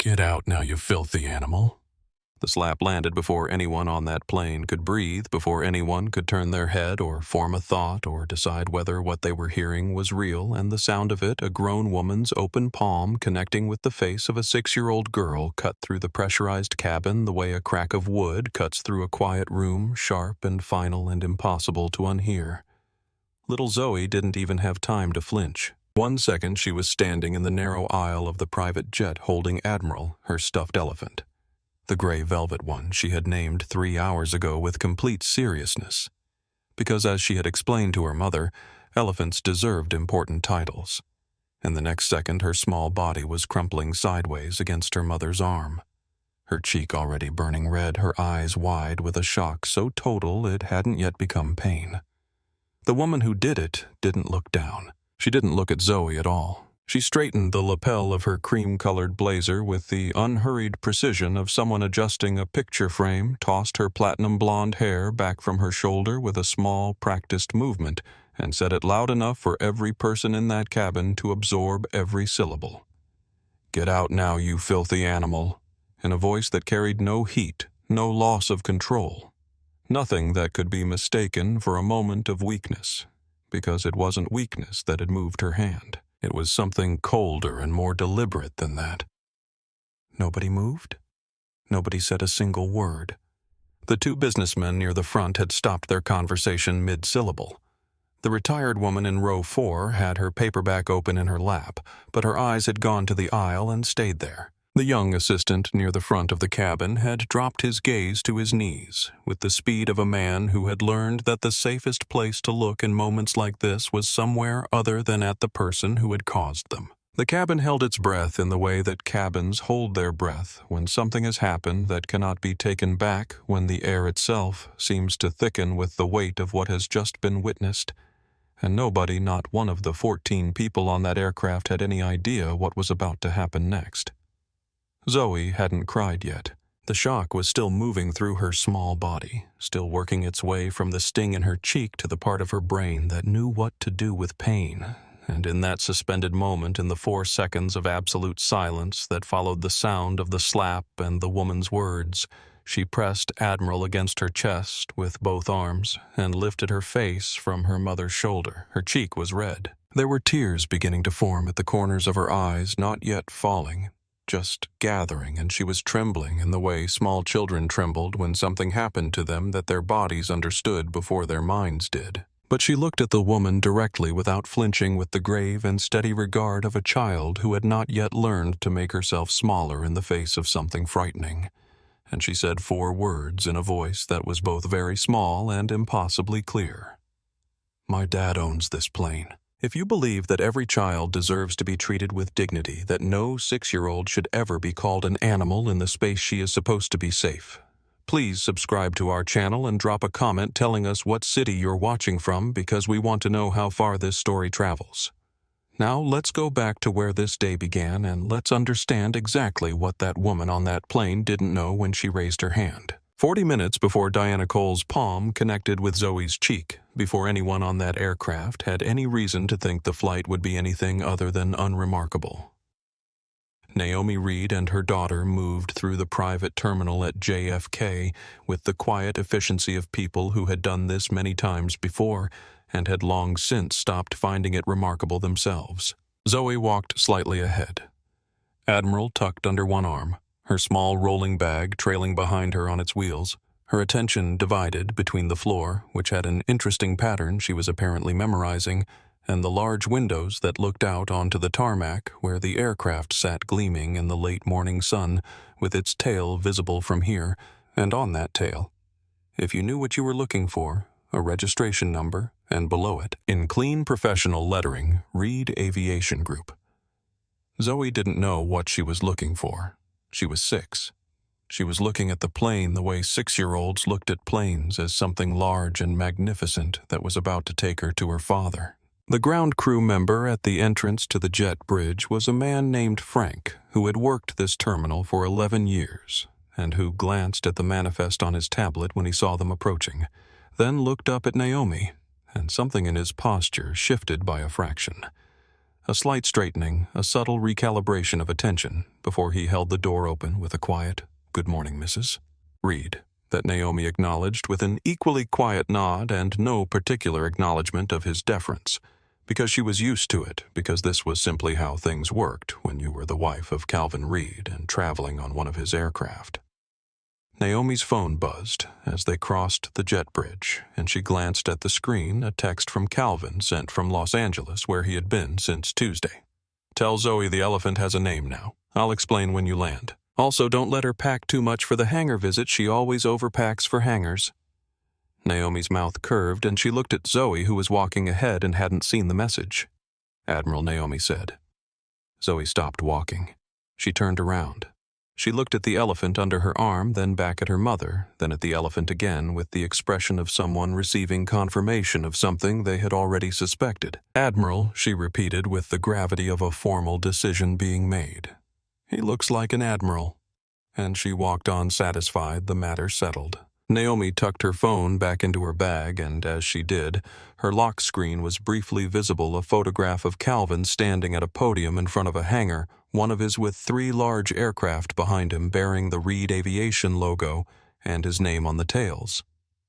Get out now, you filthy animal. The slap landed before anyone on that plane could breathe, before anyone could turn their head or form a thought or decide whether what they were hearing was real, and the sound of it, a grown woman's open palm connecting with the face of a 6-year-old girl, cut through the pressurized cabin the way a crack of wood cuts through a quiet room, sharp and final and impossible to unhear. Little Zoe didn't even have time to flinch. 1 second she was standing in the narrow aisle of the private jet holding Admiral, her stuffed elephant. The gray velvet one she had named 3 hours ago with complete seriousness. Because as she had explained to her mother, elephants deserved important titles. And the next second her small body was crumpling sideways against her mother's arm. Her cheek already burning red, her eyes wide with a shock so total it hadn't yet become pain. The woman who did it didn't look down. She didn't look at Zoe at all. She straightened the lapel of her cream-colored blazer with the unhurried precision of someone adjusting a picture frame, tossed her platinum blonde hair back from her shoulder with a small, practiced movement, and said it loud enough for every person in that cabin to absorb every syllable. "Get out now, you filthy animal," in a voice that carried no heat, no loss of control. Nothing that could be mistaken for a moment of weakness, because it wasn't weakness that had moved her hand. It was something colder and more deliberate than that. Nobody moved. Nobody said a single word. The 2 businessmen near the front had stopped their conversation mid-syllable. The retired woman in row 4 had her paperback open in her lap, but her eyes had gone to the aisle and stayed there. The young assistant near the front of the cabin had dropped his gaze to his knees, with the speed of a man who had learned that the safest place to look in moments like this was somewhere other than at the person who had caused them. The cabin held its breath in the way that cabins hold their breath when something has happened that cannot be taken back, when the air itself seems to thicken with the weight of what has just been witnessed. And nobody, not one of the 14 people on that aircraft, had any idea what was about to happen next. Zoe hadn't cried yet. The shock was still moving through her small body, still working its way from the sting in her cheek to the part of her brain that knew what to do with pain. And in that suspended moment, in the 4 seconds of absolute silence that followed the sound of the slap and the woman's words, she pressed Admiral against her chest with both arms and lifted her face from her mother's shoulder. Her cheek was red. There were tears beginning to form at the corners of her eyes, not yet falling, just gathering, and she was trembling in the way small children trembled when something happened to them that their bodies understood before their minds did. But she looked at the woman directly without flinching, with the grave and steady regard of a child who had not yet learned to make herself smaller in the face of something frightening. And she said 4 words in a voice that was both very small and impossibly clear. "My dad owns this plane. If you believe that every child deserves to be treated with dignity, that no 6-year-old should ever be called an animal in the space she is supposed to be safe, please subscribe to our channel and drop a comment telling us what city you're watching from, because we want to know how far this story travels. Now let's go back to where this day began, and let's understand exactly what that woman on that plane didn't know when she raised her hand. 40 minutes before Diana Cole's palm connected with Zoe's cheek, before anyone on that aircraft had any reason to think the flight would be anything other than unremarkable. Naomi Reed and her daughter moved through the private terminal at JFK with the quiet efficiency of people who had done this many times before and had long since stopped finding it remarkable themselves. Zoe walked slightly ahead, Admiral tucked under one arm, her small rolling bag trailing behind her on its wheels, her attention divided between the floor, which had an interesting pattern she was apparently memorizing, and the large windows that looked out onto the tarmac where the aircraft sat gleaming in the late morning sun, with its tail visible from here, and on that tail, if you knew what you were looking for, a registration number, and below it, in clean professional lettering, Reed Aviation Group. Zoe didn't know what she was looking for. She was 6. She was looking at the plane the way 6-year-olds looked at planes, as something large and magnificent that was about to take her to her father. The ground crew member at the entrance to the jet bridge was a man named Frank, who had worked this terminal for 11 years, and who glanced at the manifest on his tablet when he saw them approaching, then looked up at Naomi, and something in his posture shifted by a fraction. A slight straightening, a subtle recalibration of attention, before he held the door open with a quiet, "Good morning, Mrs. Reed," that Naomi acknowledged with an equally quiet nod and no particular acknowledgement of his deference, because she was used to it, because this was simply how things worked when you were the wife of Calvin Reed and traveling on one of his aircraft. Naomi's phone buzzed as they crossed the jet bridge, and she glanced at the screen, a text from Calvin sent from Los Angeles, where he had been since Tuesday. "Tell Zoe the elephant has a name now. I'll explain when you land. Also, don't let her pack too much for the hangar visit. She always overpacks for hangars." Naomi's mouth curved, and she looked at Zoe, who was walking ahead and hadn't seen the message. "Admiral," Naomi said. Zoe stopped walking. She turned around. She looked at the elephant under her arm, then back at her mother, then at the elephant again, with the expression of someone receiving confirmation of something they had already suspected. "Admiral," she repeated with the gravity of a formal decision being made. "He looks like an admiral." And she walked on satisfied, the matter settled. Naomi tucked her phone back into her bag, and as she did, her lock screen was briefly visible, a photograph of Calvin standing at a podium in front of a hangar, one of his with 3 large aircraft behind him bearing the Reed Aviation logo and his name on the tails.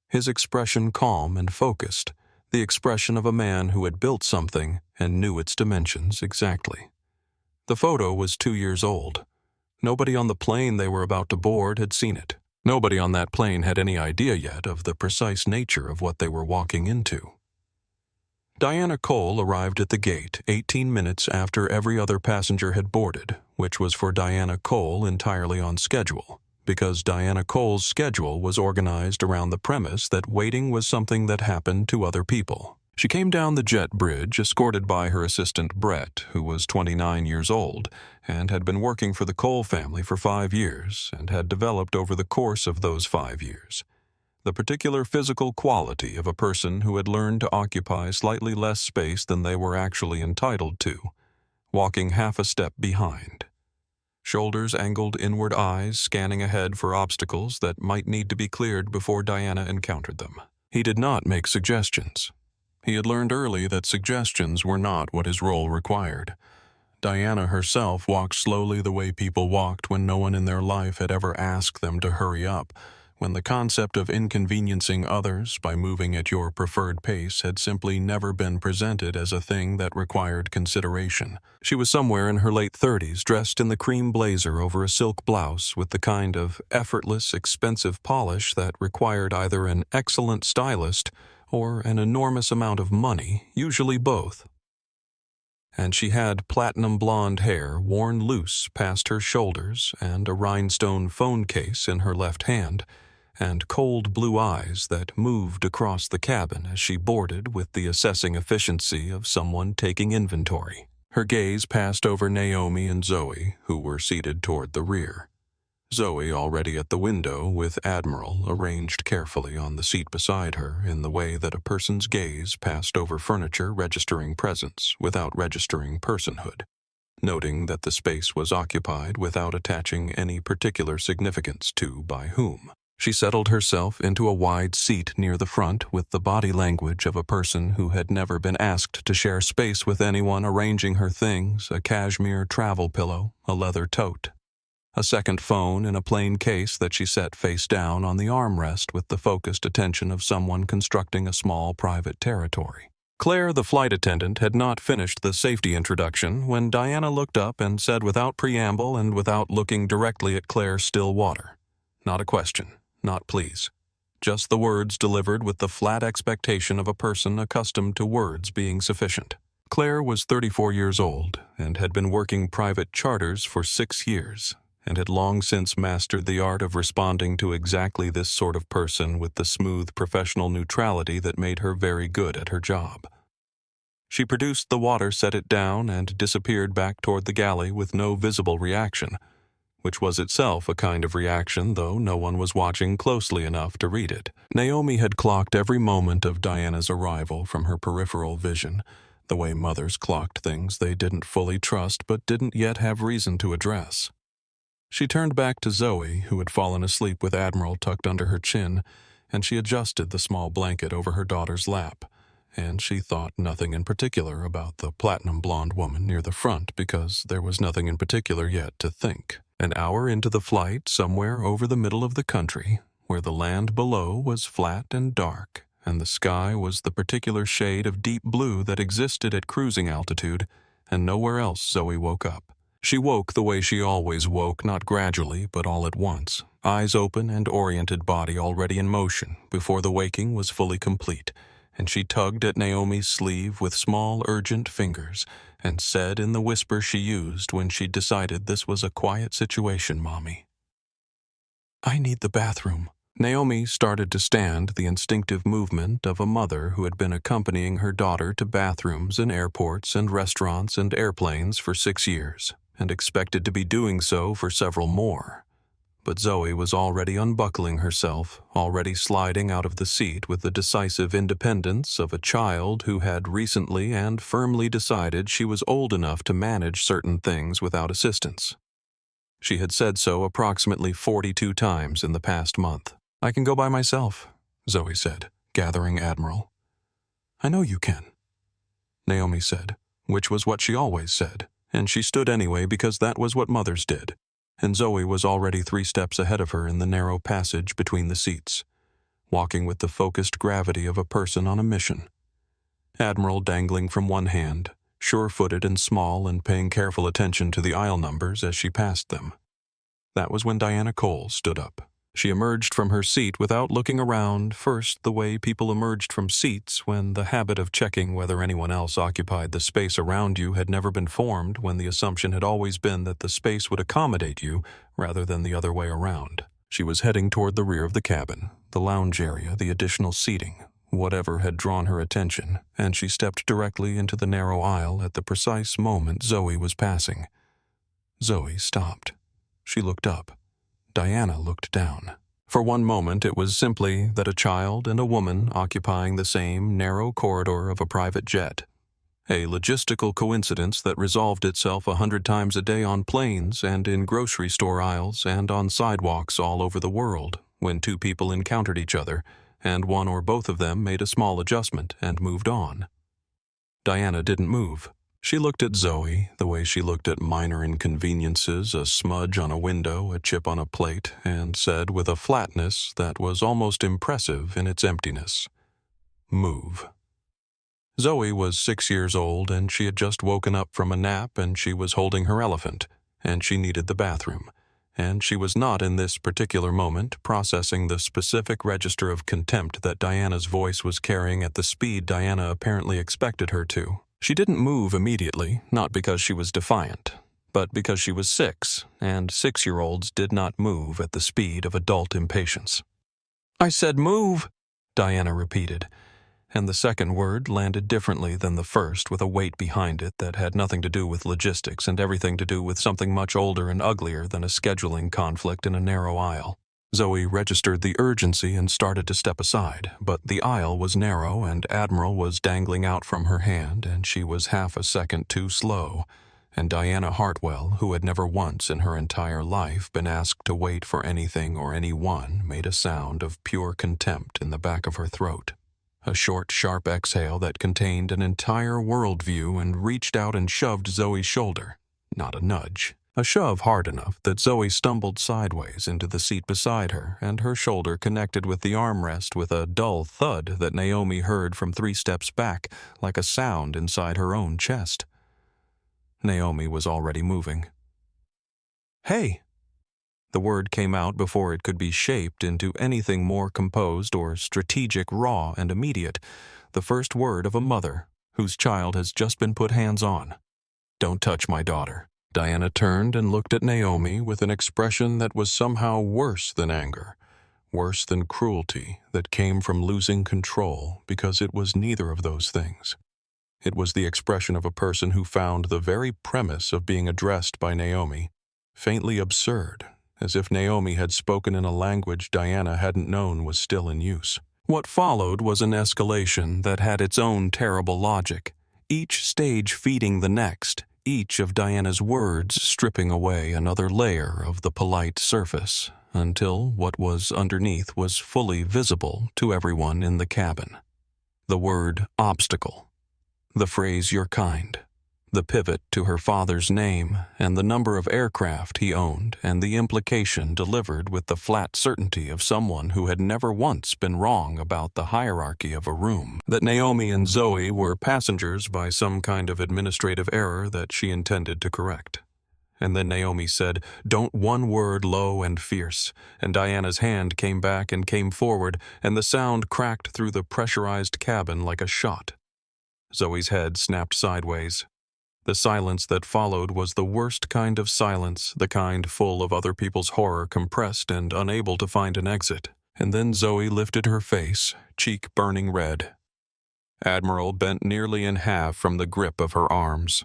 His expression calm and focused, the expression of a man who had built something and knew its dimensions exactly. The photo was 2 years old. Nobody on the plane they were about to board had seen it. Nobody on that plane had any idea yet of the precise nature of what they were walking into. Diana Cole arrived at the gate 18 minutes after every other passenger had boarded, which was for Diana Cole entirely on schedule, because Diana Cole's schedule was organized around the premise that waiting was something that happened to other people. She came down the jet bridge escorted by her assistant Brett, who was 29 years old and had been working for the Cole family for 5 years and had developed over the course of those 5 years the particular physical quality of a person who had learned to occupy slightly less space than they were actually entitled to, walking half a step behind. Shoulders angled inward, eyes scanning ahead for obstacles that might need to be cleared before Diana encountered them. He did not make suggestions. He had learned early that suggestions were not what his role required. Diana herself walked slowly the way people walked when no one in their life had ever asked them to hurry up, when the concept of inconveniencing others by moving at your preferred pace had simply never been presented as a thing that required consideration. She was somewhere in her late 30s, dressed in the cream blazer over a silk blouse with the kind of effortless, expensive polish that required either an excellent stylist or an enormous amount of money, usually both. And she had platinum blonde hair worn loose past her shoulders and a rhinestone phone case in her left hand, and cold blue eyes that moved across the cabin as she boarded with the assessing efficiency of someone taking inventory. Her gaze passed over Naomi and Zoe, who were seated toward the rear. Zoe already at the window, with Admiral arranged carefully on the seat beside her in the way that a person's gaze passed over furniture, registering presence without registering personhood, noting that the space was occupied without attaching any particular significance to by whom. She settled herself into a wide seat near the front with the body language of a person who had never been asked to share space with anyone, arranging her things, a cashmere travel pillow, a leather tote, a second phone in a plain case that she set face down on the armrest with the focused attention of someone constructing a small private territory. Claire, the flight attendant, had not finished the safety introduction when Diana looked up and said without preamble and without looking directly at Claire Stillwater, "Not a question. Not please." Just the words delivered with the flat expectation of a person accustomed to words being sufficient. Claire was 34 years old and had been working private charters for 6 years and had long since mastered the art of responding to exactly this sort of person with the smooth professional neutrality that made her very good at her job. She produced the water, set it down, and disappeared back toward the galley with no visible reaction, which was itself a kind of reaction, though no one was watching closely enough to read it. Naomi had clocked every moment of Diana's arrival from her peripheral vision, the way mothers clocked things they didn't fully trust but didn't yet have reason to address. She turned back to Zoe, who had fallen asleep with Admiral tucked under her chin, and she adjusted the small blanket over her daughter's lap, and she thought nothing in particular about the platinum blonde woman near the front because there was nothing in particular yet to think. An hour into the flight, somewhere over the middle of the country, where the land below was flat and dark, and the sky was the particular shade of deep blue that existed at cruising altitude, and nowhere else, Zoe woke up. She woke the way she always woke, not gradually, but all at once, eyes open and oriented body already in motion before the waking was fully complete, and she tugged at Naomi's sleeve with small, urgent fingers and said in the whisper she used when she decided this was a quiet situation, Mommy, "I need the bathroom." Naomi started to stand, the instinctive movement of a mother who had been accompanying her daughter to bathrooms in airports and restaurants and airplanes for 6 years, and expected to be doing so for several more. But Zoe was already unbuckling herself, already sliding out of the seat with the decisive independence of a child who had recently and firmly decided she was old enough to manage certain things without assistance. She had said so approximately 42 times in the past month. "I can go by myself," Zoe said, gathering Admiral. "I know you can," Naomi said, which was what she always said, and she stood anyway because that was what mothers did, and Zoe was already 3 steps ahead of her in the narrow passage between the seats, walking with the focused gravity of a person on a mission. Admiral dangling from one hand, sure-footed and small and paying careful attention to the aisle numbers as she passed them. That was when Diana Cole stood up. She emerged from her seat without looking around, first the way people emerged from seats when the habit of checking whether anyone else occupied the space around you had never been formed, when the assumption had always been that the space would accommodate you rather than the other way around. She was heading toward the rear of the cabin, the lounge area, the additional seating, whatever had drawn her attention, and she stepped directly into the narrow aisle at the precise moment Zoe was passing. Zoe stopped. She looked up. Diana looked down. For one moment it was simply that a child and a woman occupying the same narrow corridor of a private jet. A logistical coincidence that resolved itself 100 times a day on planes and in grocery store aisles and on sidewalks all over the world when 2 people encountered each other and one or both of them made a small adjustment and moved on. Diana didn't move. She looked at Zoe the way she looked at minor inconveniences, a smudge on a window, a chip on a plate, and said with a flatness that was almost impressive in its emptiness, "Move." Zoe was 6 years old, and she had just woken up from a nap, and she was holding her elephant, and she needed the bathroom, and she was not in this particular moment processing the specific register of contempt that Diana's voice was carrying at the speed Diana apparently expected her to. She didn't move immediately, not because she was defiant, but because she was 6, and 6-year-olds did not move at the speed of adult impatience. "I said move," Diana repeated, and the second word landed differently than the first, with a weight behind it that had nothing to do with logistics and everything to do with something much older and uglier than a scheduling conflict in a narrow aisle. Zoe registered the urgency and started to step aside, but the aisle was narrow and Admiral was dangling out from her hand, and she was half a second too slow, and Diana Hartwell, who had never once in her entire life been asked to wait for anything or anyone, made a sound of pure contempt in the back of her throat. A short, sharp exhale that contained an entire worldview and reached out and shoved Zoe's shoulder. Not a nudge. A shove hard enough that Zoe stumbled sideways into the seat beside her, and her shoulder connected with the armrest with a dull thud that Naomi heard from 3 steps back, like a sound inside her own chest. Naomi was already moving. "Hey!" The word came out before it could be shaped into anything more composed or strategic, raw and immediate, the first word of a mother whose child has just been put hands on. "Don't touch my daughter." Diana turned and looked at Naomi with an expression that was somehow worse than anger, worse than cruelty that came from losing control, because it was neither of those things. It was the expression of a person who found the very premise of being addressed by Naomi faintly absurd, as if Naomi had spoken in a language Diana hadn't known was still in use. What followed was an escalation that had its own terrible logic, each stage feeding the next, each of Diana's words stripping away another layer of the polite surface, until what was underneath was fully visible to everyone in the cabin. The word obstacle, the phrase "you're kind," the pivot to her father's name and the number of aircraft he owned, and the implication delivered with the flat certainty of someone who had never once been wrong about the hierarchy of a room, that Naomi and Zoe were passengers by some kind of administrative error that she intended to correct. And then Naomi said, "Don't," one word low and fierce, and Diana's hand came back and came forward, and the sound cracked through the pressurized cabin like a shot. Zoe's head snapped sideways. The silence that followed was the worst kind of silence, the kind full of other people's horror compressed and unable to find an exit. And then Zoe lifted her face, cheek burning red. Admiral bent nearly in half from the grip of her arms.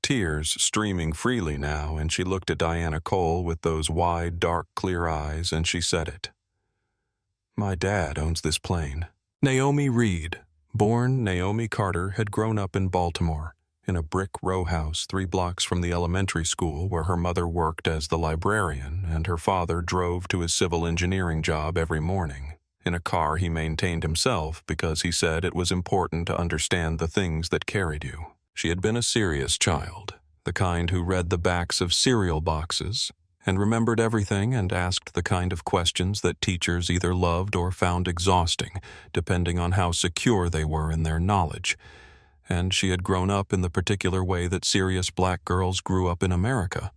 Tears streaming freely now, and she looked at Diana Cole with those wide, dark, clear eyes, and she said it. "My dad owns this plane." Naomi Reed, born Naomi Carter, had grown up in Baltimore, in a brick row house 3 blocks from the elementary school where her mother worked as the librarian and her father drove to his civil engineering job every morning, in a car he maintained himself because he said it was important to understand the things that carried you. She had been a serious child, the kind who read the backs of cereal boxes and remembered everything and asked the kind of questions that teachers either loved or found exhausting, depending on how secure they were in their knowledge. And she had grown up in the particular way that serious black girls grew up in America,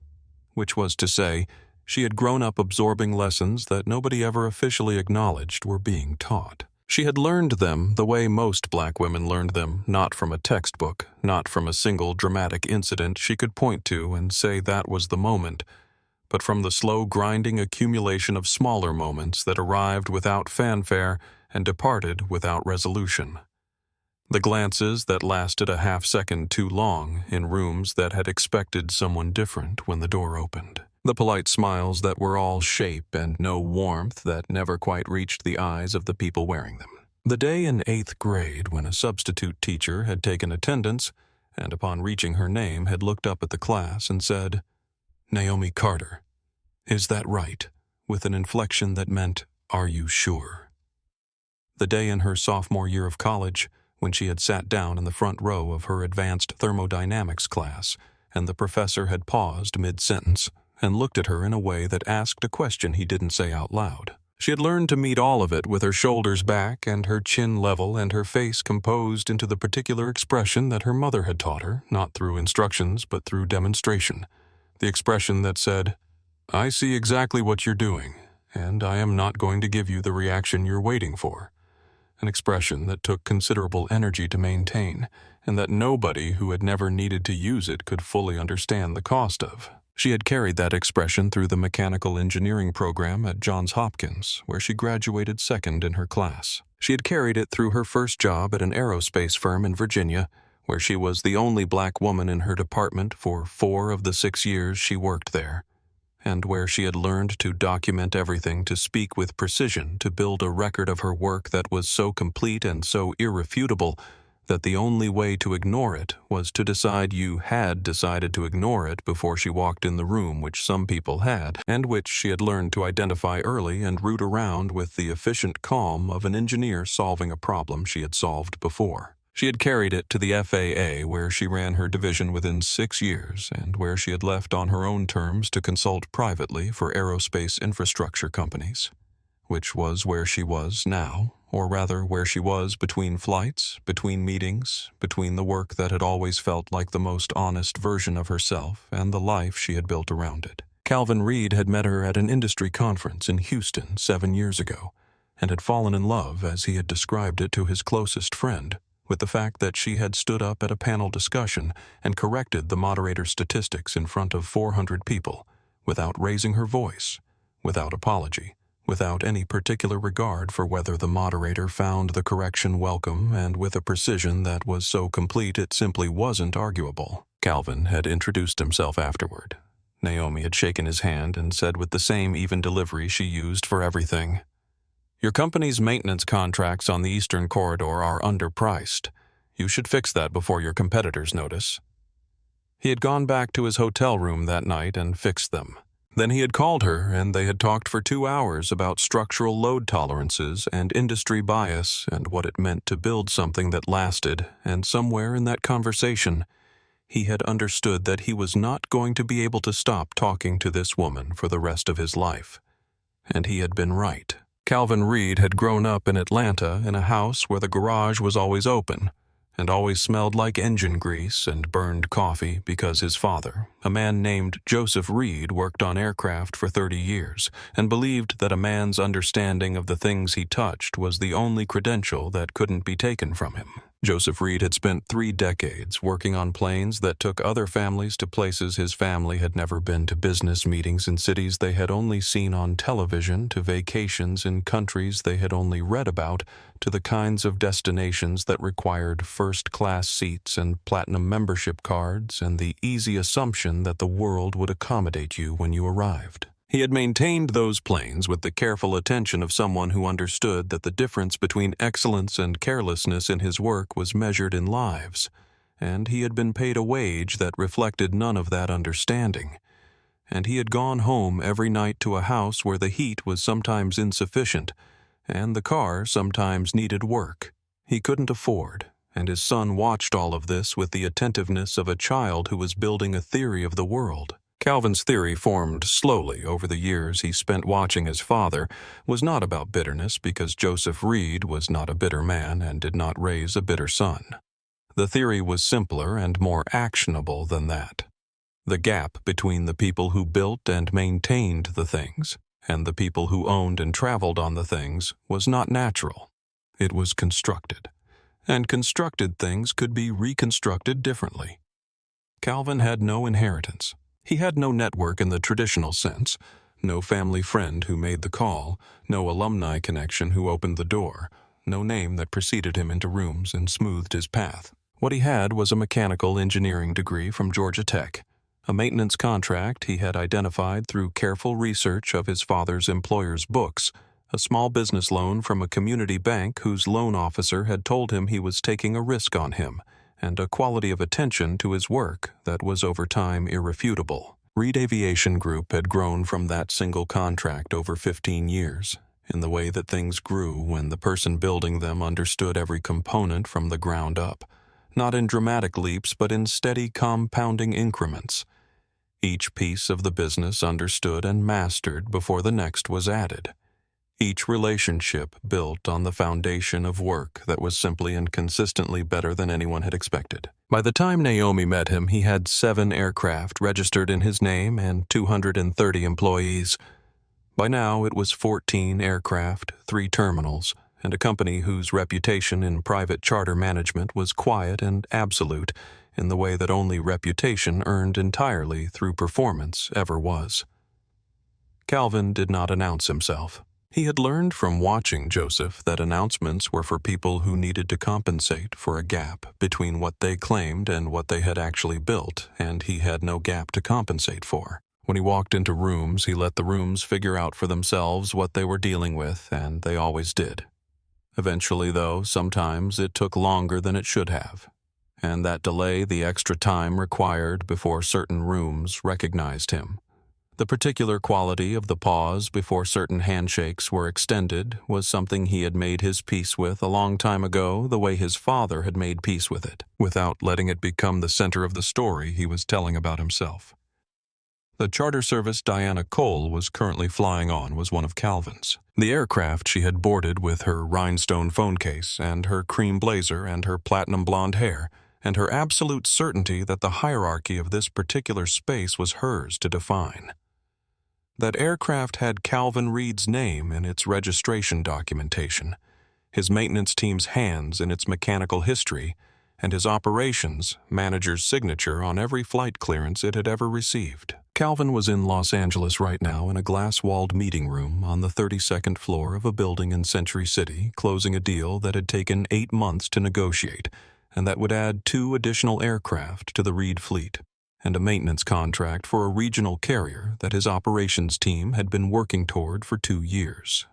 which was to say, she had grown up absorbing lessons that nobody ever officially acknowledged were being taught. She had learned them the way most black women learned them, not from a textbook, not from a single dramatic incident she could point to and say that was the moment, but from the slow grinding accumulation of smaller moments that arrived without fanfare and departed without resolution. The glances that lasted a half-second too long in rooms that had expected someone different when the door opened. The polite smiles that were all shape and no warmth that never quite reached the eyes of the people wearing them. The day in 8th grade when a substitute teacher had taken attendance and upon reaching her name had looked up at the class and said, "Naomi Carter, is that right?" with an inflection that meant, "Are you sure?" The day in her sophomore year of college when she had sat down in the front row of her advanced thermodynamics class, and the professor had paused mid-sentence and looked at her in a way that asked a question he didn't say out loud. She had learned to meet all of it with her shoulders back and her chin level and her face composed into the particular expression that her mother had taught her, not through instructions but through demonstration. The expression that said, "I see exactly what you're doing, and I am not going to give you the reaction you're waiting for." An expression that took considerable energy to maintain, and that nobody who had never needed to use it could fully understand the cost of. She had carried that expression through the mechanical engineering program at Johns Hopkins, where she graduated second in her class. She had carried it through her first job at an aerospace firm in Virginia, where she was the only black woman in her department for 4 of the 6 years she worked there, and where she had learned to document everything, to speak with precision, to build a record of her work that was so complete and so irrefutable that the only way to ignore it was to decide you had decided to ignore it before she walked in the room, which some people had, and which she had learned to identify early and root around with the efficient calm of an engineer solving a problem she had solved before. She had carried it to the FAA, where she ran her division within 6 years, and where she had left on her own terms to consult privately for aerospace infrastructure companies, which was where she was now, or rather where she was between flights, between meetings, between the work that had always felt like the most honest version of herself and the life she had built around it. Calvin Reed had met her at an industry conference in Houston 7 years ago, and had fallen in love, as he had described it to his closest friend, with the fact that she had stood up at a panel discussion and corrected the moderator's statistics in front of 400 people, without raising her voice, without apology, without any particular regard for whether the moderator found the correction welcome, and with a precision that was so complete it simply wasn't arguable. Calvin had introduced himself afterward. Naomi had shaken his hand and said with the same even delivery she used for everything, "Your company's maintenance contracts on the Eastern Corridor are underpriced. You should fix that before your competitors notice." He had gone back to his hotel room that night and fixed them. Then he had called her, and they had talked for 2 hours about structural load tolerances and industry bias and what it meant to build something that lasted, and somewhere in that conversation, he had understood that he was not going to be able to stop talking to this woman for the rest of his life. And he had been right. Calvin Reed had grown up in Atlanta in a house where the garage was always open and always smelled like engine grease and burned coffee because his father, a man named Joseph Reed, worked on aircraft for 30 years and believed that a man's understanding of the things he touched was the only credential that couldn't be taken from him. Joseph Reed had spent 3 decades working on planes that took other families to places his family had never been, to business meetings in cities they had only seen on television, to vacations in countries they had only read about, to the kinds of destinations that required first-class seats and platinum membership cards and the easy assumption that the world would accommodate you when you arrived. He had maintained those planes with the careful attention of someone who understood that the difference between excellence and carelessness in his work was measured in lives, and he had been paid a wage that reflected none of that understanding. And he had gone home every night to a house where the heat was sometimes insufficient, and the car sometimes needed work. He couldn't afford, and his son watched all of this with the attentiveness of a child who was building a theory of the world. Calvin's theory, formed slowly over the years he spent watching his father, was not about bitterness because Joseph Reed was not a bitter man and did not raise a bitter son. The theory was simpler and more actionable than that. The gap between the people who built and maintained the things and the people who owned and traveled on the things was not natural. It was constructed, and constructed things could be reconstructed differently. Calvin had no inheritance. He had no network in the traditional sense, no family friend who made the call, no alumni connection who opened the door, no name that preceded him into rooms and smoothed his path. What he had was a mechanical engineering degree from Georgia Tech, a maintenance contract he had identified through careful research of his father's employer's books, a small business loan from a community bank whose loan officer had told him he was taking a risk on him, and a quality of attention to his work that was over time irrefutable. Reed Aviation Group had grown from that single contract over 15 years, in the way that things grew when the person building them understood every component from the ground up, not in dramatic leaps but in steady compounding increments. Each piece of the business understood and mastered before the next was added. Each relationship built on the foundation of work that was simply and consistently better than anyone had expected. By the time Naomi met him, he had 7 aircraft registered in his name and 230 employees. By now, it was 14 aircraft, 3 terminals, and a company whose reputation in private charter management was quiet and absolute in the way that only reputation earned entirely through performance ever was. Calvin did not announce himself. He had learned from watching Joseph that announcements were for people who needed to compensate for a gap between what they claimed and what they had actually built, and he had no gap to compensate for. When he walked into rooms, he let the rooms figure out for themselves what they were dealing with, and they always did. Eventually, though, sometimes it took longer than it should have, and that delay, the extra time required before certain rooms recognized him. The particular quality of the pause before certain handshakes were extended was something he had made his peace with a long time ago, the way his father had made peace with it, without letting it become the center of the story he was telling about himself. The charter service Diana Cole was currently flying on was one of Calvin's. The aircraft she had boarded with her rhinestone phone case and her cream blazer and her platinum blonde hair, and her absolute certainty that the hierarchy of this particular space was hers to define. That aircraft had Calvin Reed's name in its registration documentation, his maintenance team's hands in its mechanical history, and his operations manager's signature on every flight clearance it had ever received. Calvin was in Los Angeles right now in a glass-walled meeting room on the 32nd floor of a building in Century City, closing a deal that had taken 8 months to negotiate, and that would add 2 additional aircraft to the Reed fleet, and a maintenance contract for a regional carrier that his operations team had been working toward for 2 years.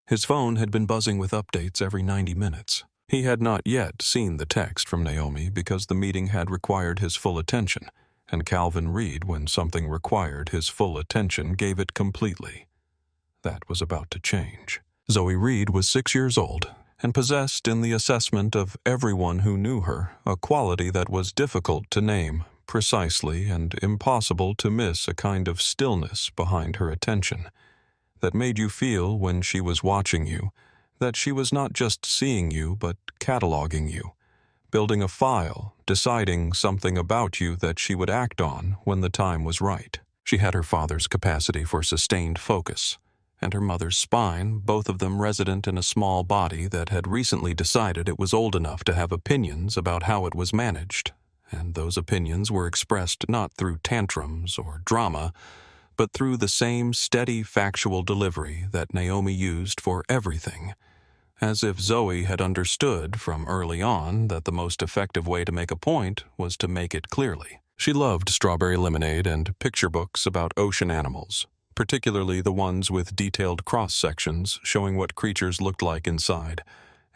His phone had been buzzing with updates every 90 minutes. He had not yet seen the text from Naomi because the meeting had required his full attention, and Calvin Reed, when something required his full attention, gave it completely. That was about to change. Zoe Reed was 6 years old and possessed, in the assessment of everyone who knew her, a quality that was difficult to name precisely and impossible to miss, a kind of stillness behind her attention that made you feel, when she was watching you, that she was not just seeing you but cataloging you, building a file, deciding something about you that she would act on when the time was right. She had her father's capacity for sustained focus, and her mother's spine, both of them resident in a small body that had recently decided it was old enough to have opinions about how it was managed, and those opinions were expressed not through tantrums or drama, but through the same steady factual delivery that Naomi used for everything, as if Zoe had understood from early on that the most effective way to make a point was to make it clearly. She loved Strawberry Lemonade and picture books about ocean animals, particularly the ones with detailed cross-sections showing what creatures looked like inside,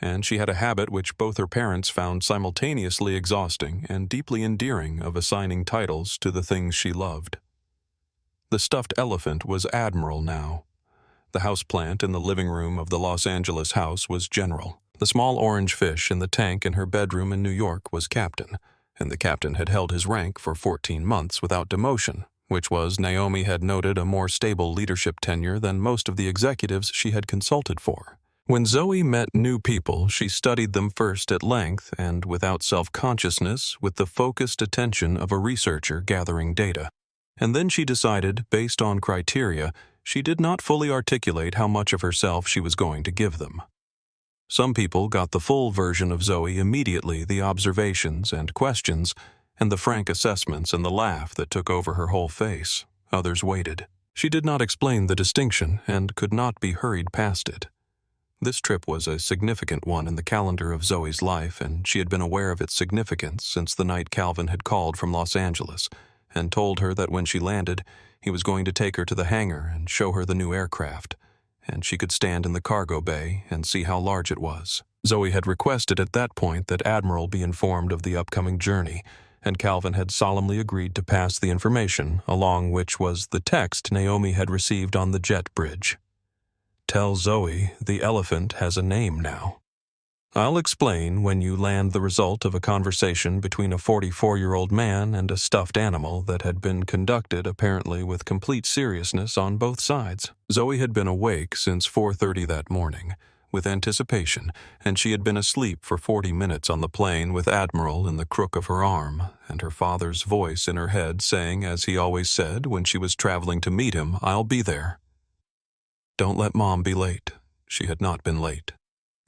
and she had a habit which both her parents found simultaneously exhausting and deeply endearing of assigning titles to the things she loved. The stuffed elephant was Admiral now. The houseplant in the living room of the Los Angeles house was General. The small orange fish in the tank in her bedroom in New York was Captain, and the captain had held his rank for 14 months without demotion, which was, Naomi had noted, a more stable leadership tenure than most of the executives she had consulted for. When Zoe met new people, she studied them first at length and without self-consciousness, with the focused attention of a researcher gathering data. And then she decided, based on criteria, she did not fully articulate how much of herself she was going to give them. Some people got the full version of Zoe immediately, the observations and questions, and the frank assessments and the laugh that took over her whole face. Others waited. She did not explain the distinction and could not be hurried past it. This trip was a significant one in the calendar of Zoe's life, and she had been aware of its significance since the night Calvin had called from Los Angeles and told her that when she landed, he was going to take her to the hangar and show her the new aircraft, and she could stand in the cargo bay and see how large it was. Zoe had requested at that point that Admiral be informed of the upcoming journey, and Calvin had solemnly agreed to pass the information, along which was the text Naomi had received on the jet bridge. "Tell Zoe the elephant has a name now. I'll explain when you land the result of a conversation between a 44-year-old man and a stuffed animal that had been conducted apparently with complete seriousness on both sides." Zoe had been awake since 4:30 that morning, with anticipation, and she had been asleep for 40 minutes on the plane with Admiral in the crook of her arm, and her father's voice in her head saying, as he always said when she was traveling to meet him, "I'll be there. Don't let Mom be late." She had not been late.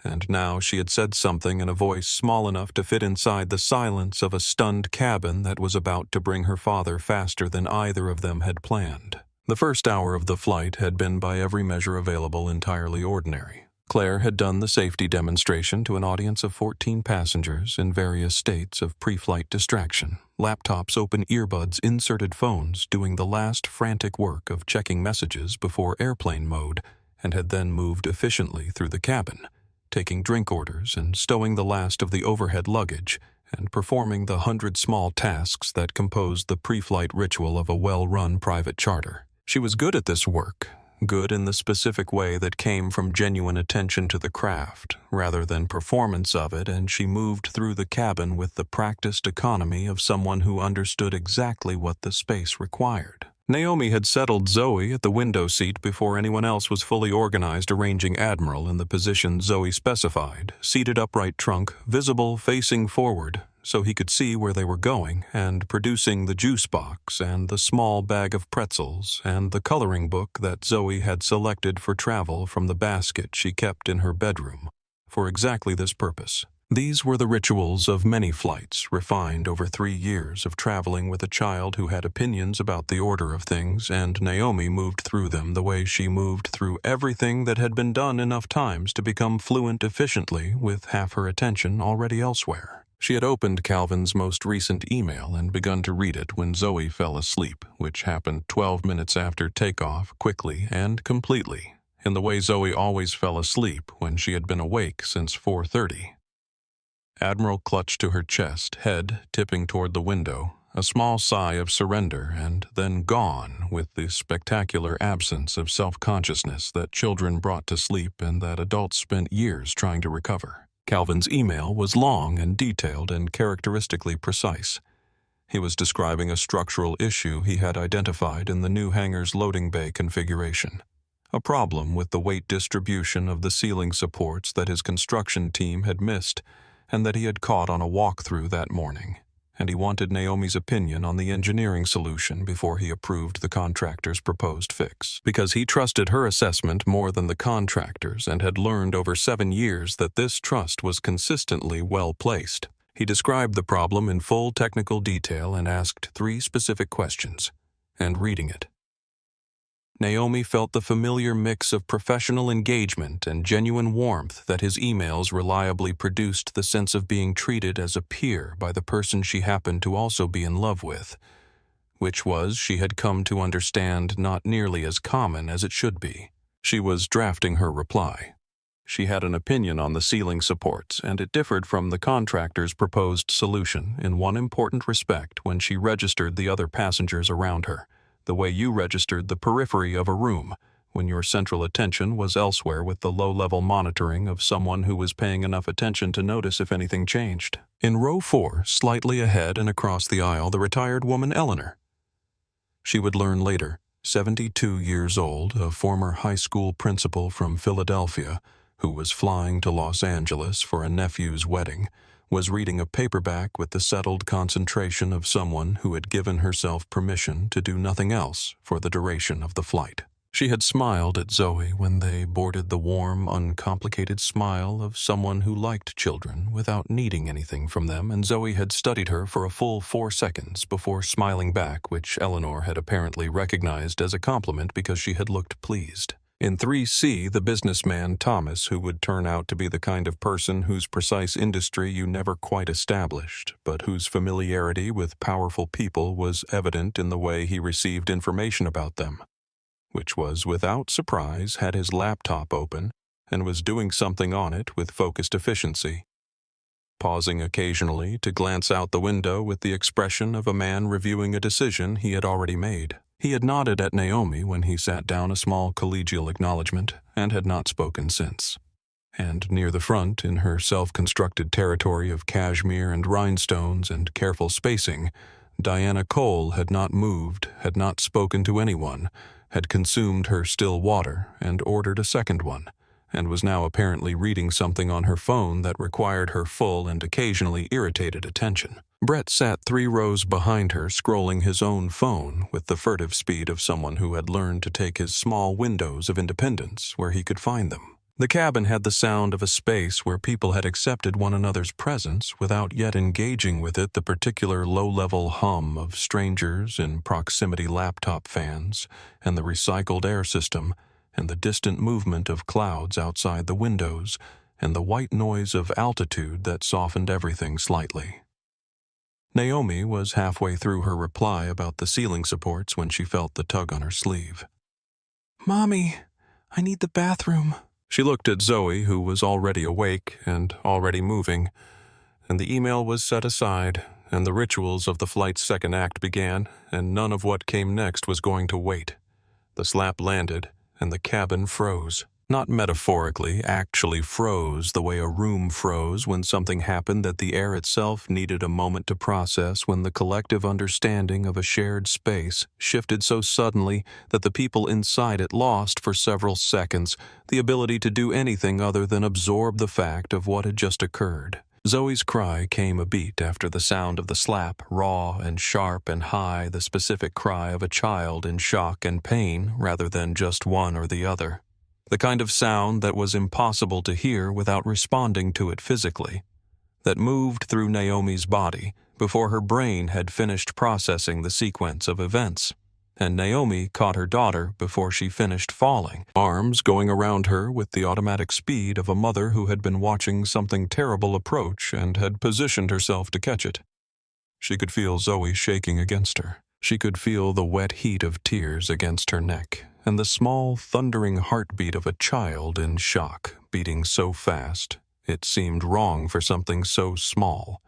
And now she had said something in a voice small enough to fit inside the silence of a stunned cabin that was about to bring her father faster than either of them had planned. The first hour of the flight had been, by every measure available, entirely ordinary. Claire had done the safety demonstration to an audience of 14 passengers in various states of pre-flight distraction, laptops, open earbuds, inserted phones, doing the last frantic work of checking messages before airplane mode, and had then moved efficiently through the cabin, taking drink orders and stowing the last of the overhead luggage, and performing the 100 small tasks that composed the pre-flight ritual of a well-run private charter. She was good at this work, good in the specific way that came from genuine attention to the craft, rather than performance of it, and she moved through the cabin with the practiced economy of someone who understood exactly what the space required. Naomi had settled Zoe at the window seat before anyone else was fully organized, arranging Admiral in the position Zoe specified, seated upright trunk, visible facing forward, so he could see where they were going, and producing the juice box and the small bag of pretzels and the coloring book that Zoe had selected for travel from the basket she kept in her bedroom, for exactly this purpose. These were the rituals of many flights, refined over 3 years of traveling with a child who had opinions about the order of things, and Naomi moved through them the way she moved through everything that had been done enough times to become fluent efficiently with half her attention already elsewhere. She had opened Calvin's most recent email and begun to read it when Zoe fell asleep, which happened 12 minutes after takeoff, quickly and completely, in the way Zoe always fell asleep when she had been awake since 4:30. Admiral clutched to her chest, head tipping toward the window, a small sigh of surrender, and then gone with the spectacular absence of self-consciousness that children brought to sleep and that adults spent years trying to recover. Calvin's email was long and detailed and characteristically precise. He was describing a structural issue he had identified in the new hangar's loading bay configuration, a problem with the weight distribution of the ceiling supports that his construction team had missed and that he had caught on a walkthrough that morning, and he wanted Naomi's opinion on the engineering solution before he approved the contractor's proposed fix, because he trusted her assessment more than the contractor's and had learned over 7 years that this trust was consistently well placed. He described the problem in full technical detail and asked 3 specific questions, and reading it, Naomi felt the familiar mix of professional engagement and genuine warmth that his emails reliably produced the sense of being treated as a peer by the person she happened to also be in love with, which was, she had come to understand, not nearly as common as it should be. She was drafting her reply. She had an opinion on the ceiling supports, and it differed from the contractor's proposed solution in one important respect when she registered the other passengers around her, the way you registered the periphery of a room, when your central attention was elsewhere with the low-level monitoring of someone who was paying enough attention to notice if anything changed. In row 4, slightly ahead and across the aisle, the retired woman Eleanor. She would learn later, 72 years old, a former high school principal from Philadelphia, who was flying to Los Angeles for a nephew's wedding, was reading a paperback with the settled concentration of someone who had given herself permission to do nothing else for the duration of the flight. She had smiled at Zoe when they boarded, the warm, uncomplicated smile of someone who liked children without needing anything from them, and Zoe had studied her for a full 4 seconds before smiling back, which Eleanor had apparently recognized as a compliment because she had looked pleased. In 3C, the businessman Thomas, who would turn out to be the kind of person whose precise industry you never quite established, but whose familiarity with powerful people was evident in the way he received information about them, which was, without surprise, had his laptop open and was doing something on it with focused efficiency, pausing occasionally to glance out the window with the expression of a man reviewing a decision he had already made. He had nodded at Naomi when he sat down, a small collegial acknowledgement, and had not spoken since. And near the front, in her self-constructed territory of cashmere and rhinestones and careful spacing, Diana Cole had not moved, had not spoken to anyone, had consumed her still water and ordered a second one, and was now apparently reading something on her phone that required her full and occasionally irritated attention. Brett sat 3 rows behind her, scrolling his own phone with the furtive speed of someone who had learned to take his small windows of independence where he could find them. The cabin had the sound of a space where people had accepted one another's presence without yet engaging with it, the particular low-level hum of strangers in proximity laptop fans, and the recycled air system, and the distant movement of clouds outside the windows, and the white noise of altitude that softened everything slightly. Naomi was halfway through her reply about the ceiling supports when she felt the tug on her sleeve. "Mommy, I need the bathroom." She looked at Zoe, who was already awake and already moving, and the email was set aside, and the rituals of the flight's second act began, and none of what came next was going to wait. The slap landed, and the cabin froze. Not metaphorically, actually froze the way a room froze when something happened that the air itself needed a moment to process, when the collective understanding of a shared space shifted so suddenly that the people inside it lost for several seconds the ability to do anything other than absorb the fact of what had just occurred. Zoe's cry came a beat after the sound of the slap, raw and sharp and high, the specific cry of a child in shock and pain rather than just one or the other. The kind of sound that was impossible to hear without responding to it physically, that moved through Naomi's body before her brain had finished processing the sequence of events, and Naomi caught her daughter before she finished falling, arms going around her with the automatic speed of a mother who had been watching something terrible approach and had positioned herself to catch it. She could feel Zoe shaking against her. She could feel the wet heat of tears against her neck, and the small, thundering heartbeat of a child in shock, beating so fast it seemed wrong for something so small,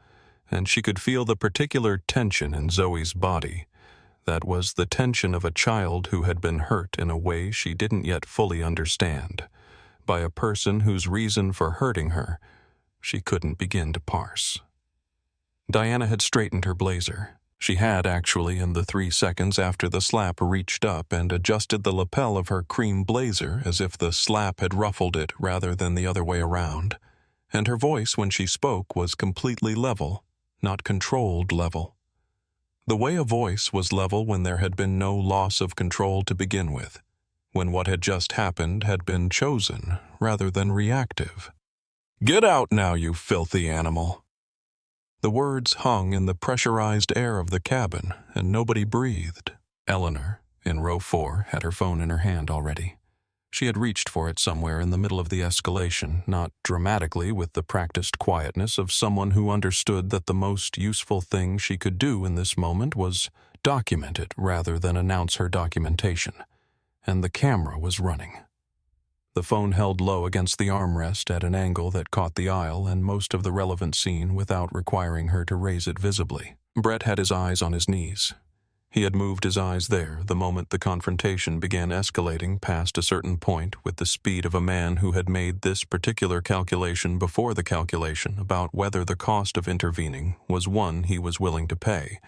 and she could feel the particular tension in Zoe's body. That was the tension of a child who had been hurt in a way she didn't yet fully understand, by a person whose reason for hurting her she couldn't begin to parse. Diana had straightened her blazer. She had, actually, in the 3 seconds after the slap, reached up and adjusted the lapel of her cream blazer as if the slap had ruffled it rather than the other way around. And her voice, when she spoke, was completely level, not controlled level. The way a voice was level when there had been no loss of control to begin with, when what had just happened had been chosen rather than reactive. "Get out now, you filthy animal." The words hung in the pressurized air of the cabin, and nobody breathed. Eleanor, in row 4, had her phone in her hand already. She had reached for it somewhere in the middle of the escalation, not dramatically with the practiced quietness of someone who understood that the most useful thing she could do in this moment was document it rather than announce her documentation. And the camera was running. The phone held low against the armrest at an angle that caught the aisle and most of the relevant scene without requiring her to raise it visibly. Brett had his eyes on his knees. He had moved his eyes there the moment the confrontation began escalating past a certain point with the speed of a man who had made this particular calculation before the calculation about whether the cost of intervening was one he was willing to pay,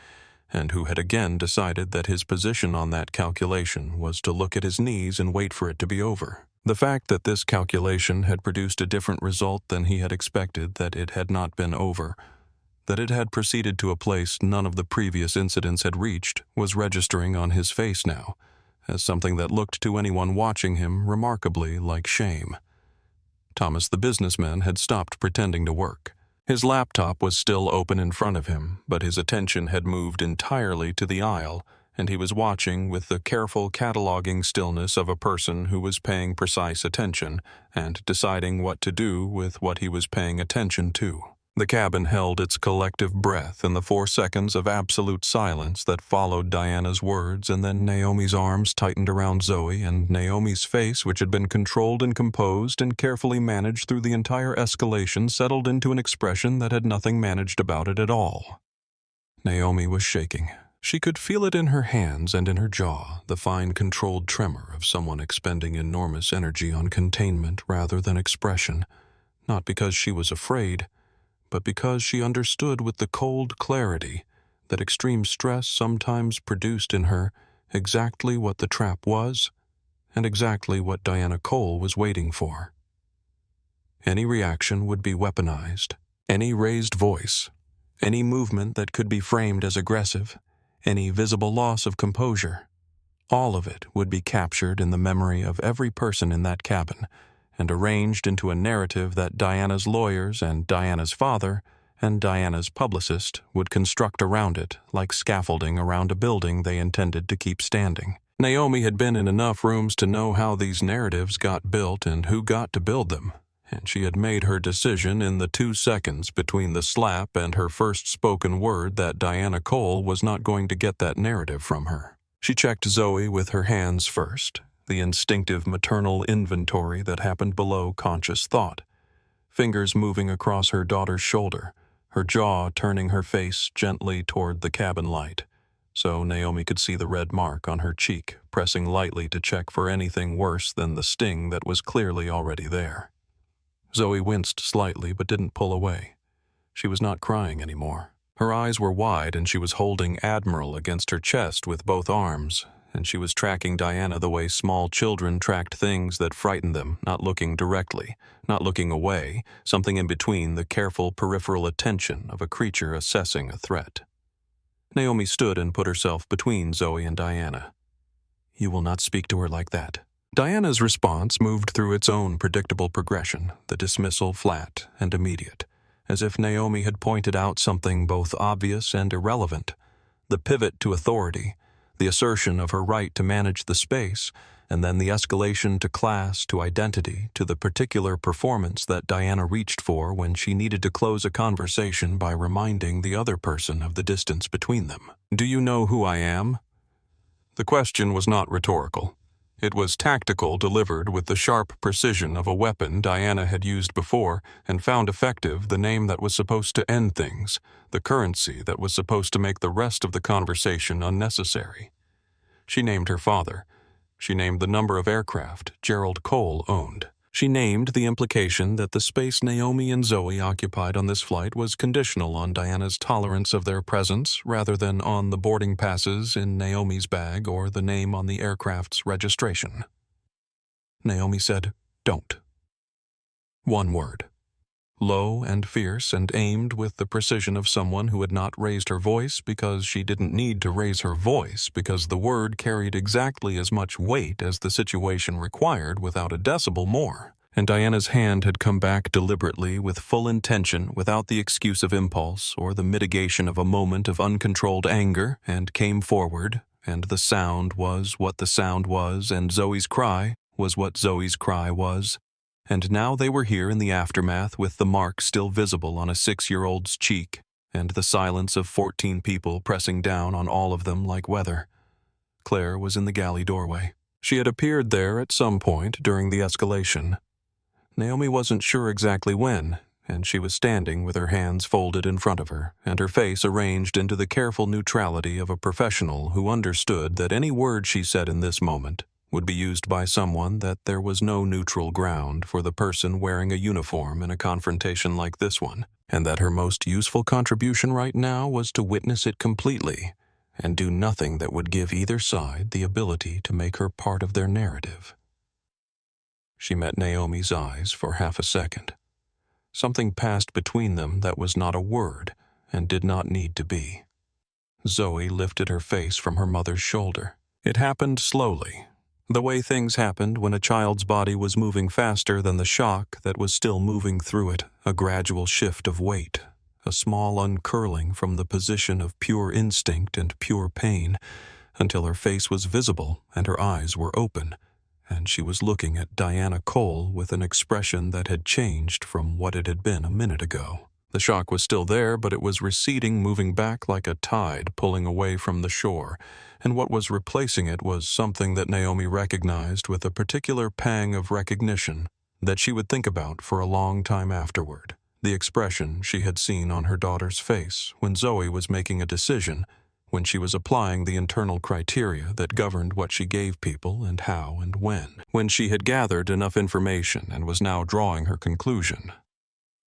and who had again decided that his position on that calculation was to look at his knees and wait for it to be over. The fact that this calculation had produced a different result than he had expected, that it had not been over, that it had proceeded to a place none of the previous incidents had reached, was registering on his face now, as something that looked to anyone watching him remarkably like shame. Thomas the businessman had stopped pretending to work. His laptop was still open in front of him, but his attention had moved entirely to the aisle, and he was watching with the careful cataloging stillness of a person who was paying precise attention and deciding what to do with what he was paying attention to. The cabin held its collective breath in the 4 seconds of absolute silence that followed Diana's words, and then Naomi's arms tightened around Zoe, and Naomi's face, which had been controlled and composed and carefully managed through the entire escalation, settled into an expression that had nothing managed about it at all. Naomi was shaking. She could feel it in her hands and in her jaw, the fine controlled tremor of someone expending enormous energy on containment rather than expression, not because she was afraid, but because she understood with the cold clarity that extreme stress sometimes produced in her exactly what the trap was and exactly what Diana Cole was waiting for. Any reaction would be weaponized. Any raised voice, any movement that could be framed as aggressive, any visible loss of composure, all of it would be captured in the memory of every person in that cabin and arranged into a narrative that Diana's lawyers and Diana's father and Diana's publicist would construct around it like scaffolding around a building they intended to keep standing. Naomi had been in enough rooms to know how these narratives got built and who got to build them, and she had made her decision in the 2 seconds between the slap and her first spoken word that Diana Cole was not going to get that narrative from her. She checked Zoe with her hands first, the instinctive maternal inventory that happened below conscious thought, fingers moving across her daughter's shoulder, her jaw turning her face gently toward the cabin light, so Naomi could see the red mark on her cheek, pressing lightly to check for anything worse than the sting that was clearly already there. Zoe winced slightly but didn't pull away. She was not crying anymore. Her eyes were wide and she was holding Admiral against her chest with both arms, and she was tracking Diana the way small children tracked things that frightened them, not looking directly, not looking away, something in between the careful peripheral attention of a creature assessing a threat. Naomi stood and put herself between Zoe and Diana. "You will not speak to her like that." Diana's response moved through its own predictable progression, the dismissal flat and immediate, as if Naomi had pointed out something both obvious and irrelevant, the pivot to authority, the assertion of her right to manage the space, and then the escalation to class, to identity, to the particular performance that Diana reached for when she needed to close a conversation by reminding the other person of the distance between them. "Do you know who I am?" The question was not rhetorical. It was tactical, delivered with the sharp precision of a weapon Diana had used before and found effective, the name that was supposed to end things, the currency that was supposed to make the rest of the conversation unnecessary. She named her father. She named the number of aircraft Gerald Cole owned. She named the implication that the space Naomi and Zoe occupied on this flight was conditional on Diana's tolerance of their presence rather than on the boarding passes in Naomi's bag or the name on the aircraft's registration. Naomi said, "Don't." One word. Low and fierce and aimed with the precision of someone who had not raised her voice because she didn't need to raise her voice because the word carried exactly as much weight as the situation required without a decibel more. And Diana's hand had come back deliberately with full intention without the excuse of impulse or the mitigation of a moment of uncontrolled anger and came forward, and the sound was what the sound was and Zoe's cry was what Zoe's cry was. And now they were here in the aftermath with the mark still visible on a 6-year-old's cheek and the silence of 14 people pressing down on all of them like weather. Claire was in the galley doorway. She had appeared there at some point during the escalation. Naomi wasn't sure exactly when, and she was standing with her hands folded in front of her and her face arranged into the careful neutrality of a professional who understood that any word she said in this moment would be used by someone, that there was no neutral ground for the person wearing a uniform in a confrontation like this one, and that her most useful contribution right now was to witness it completely and do nothing that would give either side the ability to make her part of their narrative. She met Naomi's eyes for half a second. Something passed between them that was not a word and did not need to be. Zoe lifted her face from her mother's shoulder. It happened slowly, the way things happened when a child's body was moving faster than the shock that was still moving through it, a gradual shift of weight, a small uncurling from the position of pure instinct and pure pain, until her face was visible and her eyes were open, and she was looking at Diana Cole with an expression that had changed from what it had been a minute ago. The shock was still there, but it was receding, moving back like a tide pulling away from the shore, and what was replacing it was something that Naomi recognized with a particular pang of recognition that she would think about for a long time afterward. The expression she had seen on her daughter's face when Zoe was making a decision, when she was applying the internal criteria that governed what she gave people and how and when she had gathered enough information and was now drawing her conclusion.